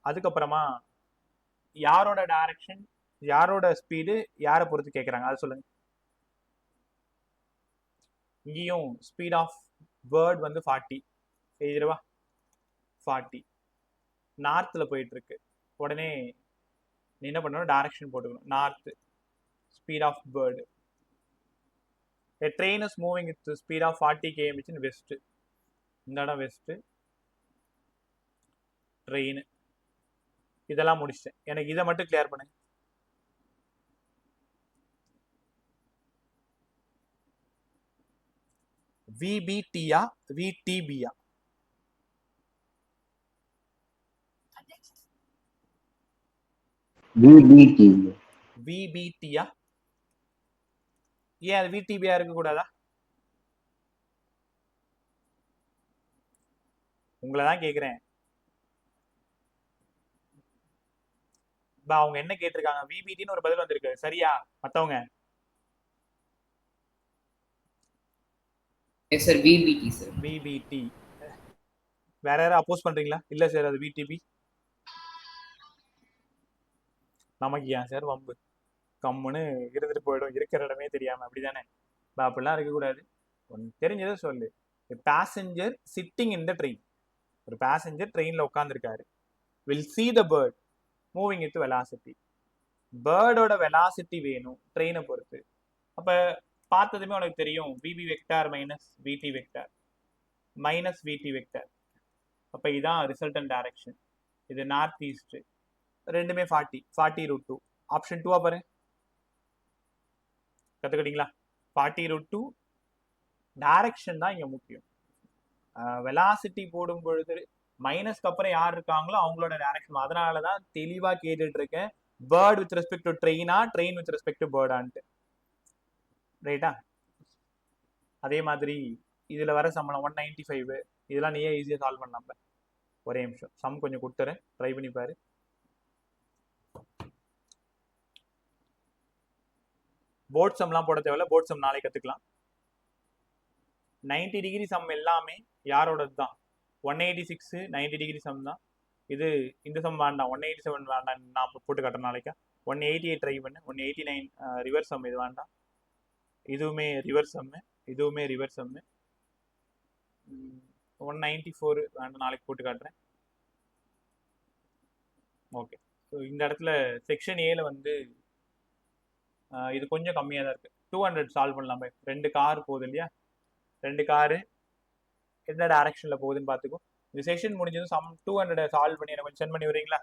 அதுக்கப்புறமா யாரோட டைரக்ஷன், யாரோட ஸ்பீடு, யாரை பொறுத்து கேட்குறாங்க அதை சொல்லுங்க. இங்கேயும் ஸ்பீட் ஆஃப் பேர்ட் வந்து 40 எழுதிடுவா. 40 நார்த்தில் போயிட்டு இருக்கு. உடனே நீ என்ன பண்ணணும், டைரக்ஷன் போட்டுக்கணும். North, speed of bird. A train is moving with the speed of 40 km in west. இந்த இடம் வெஸ்ட். ட்ரெயின் இதெல்லாம் முடிச்சிட்டேன். எனக்கு இதை மட்டும் கிளியர் பண்ணுங்க. விபிடியா விடிபியா? விபிடியா? ஏன் அது விடிபியா இருக்க கூடாதா? உங்களை தான் கேட்குறேன். அவங்க என்ன கேட்டிருக்காங்க? விபிடின்னு ஒரு பதில் வந்திருக்கு. சரியா? மற்றவங்க yes sir, VPT sir. VPT. வேற யாரும் அப்போஸ் பண்றீங்களா? இல்ல சார் அது விடிபி. நமக்கு ஏன் சார் வம்பு? கம்முன்னு இருந்துட்டு போயிடும், இருக்கிற இடமே தெரியாம. அப்படிதானே? அப்படிலாம் இருக்கக்கூடாது. உனக்கு தெரிஞ்சதை சொல்லு. Passenger sitting in the train. ஒரு பேசஞ்சர் ட்ரெயினில் உட்காந்துருக்காரு. Will see the bird moving with velocity. பேர்டோட வெலாசிட்டி வேணும் ட்ரெயினை பொறுத்து. அப்போ பார்த்ததுமே உனக்கு தெரியும் VB vector minus VT vector minus VT vector. அப்போ இதான் ரிசல்டன் டைரக்ஷன். இது நார்த் ஈஸ்ட். ரெண்டுமே 40√2. ஆப்ஷன் 2 பாரு. கற்றுக்கிட்டீங்களா? 40√2. டைரக்ஷன் தான் இங்கே முக்கியம். வெலாசிட்டி போடும் பொழுது மைனஸ்க்கு அப்புறம் யார் இருக்காங்களோ அவங்களோட டைரக்ஷன். அதனால தான் தெளிவாக கேட்டுட்டு இருக்கேன், பேர்ட் வித் ரெஸ்பெக்ட் டு ட்ரெயினா, ட்ரெயின் வித் ரெஸ்பெக்ட் டு பேர்டான்ட்டு. ரைட்டா? அதே மாதிரி இதில் வர சம்பளம் 195. இதெல்லாம் நீயே ஈஸியாக சால்வ் பண்ணலாம். ஒரே நிமிஷம் சம் கொஞ்சம் கொடுத்துறேன், ட்ரை பண்ணி பாரு. போர்ட் சம்லாம் போட தேவையில்ல, போர்ட் சம் நாளைக்கு கற்றுக்கலாம். 90 டிகிரி சம் எல்லாமே யாரோடது தான்? 186 90 டிகிரி சம் தான். இது இந்த சம் வேண்டாம், 187 வேண்டாம், நான் போட்டு காட்டுறேன் நாளைக்கா. 188 ட்ரை பண்ணு. 189 ரிவர்ஸ் சம், இது வேண்டாம். இதுவுமே ரிவர்ஸ் சம்மு, இதுவுமே ரிவர்ஸ் சம்மு. 194 வேண்டாம், நாளைக்கு போட்டு காட்டுறேன். ஓகே. ஸோ இந்த இடத்துல செக்ஷன் ஏல வந்து இது கொஞ்சம் கம்மியாக தான் இருக்குது. 200 சால்வ் பண்ணலாம். 2 கார் போகுது இல்லையா? 2 காரு என்ன டைரக்ஷனில் போகுதுன்னு பார்த்துக்கோ. இந்த செஷன் முடிஞ்சதும் சம் 200 சால்வ் பண்ணி எனக்கு கொஞ்சம் சென்ட் பண்ணி வரீங்களா?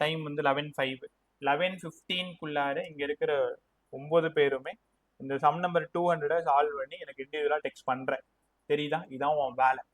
டைம் வந்து 11:05. 11:15 இங்கே இருக்கிற 9 பேருமே இந்த சம் நம்பர் 200 சால்வ் பண்ணி எனக்கு இண்டிவிஜுவலாக டெக்ஸ்ட் பண்ணுறேன். தெரியுதா? இதான் உன் வேலை.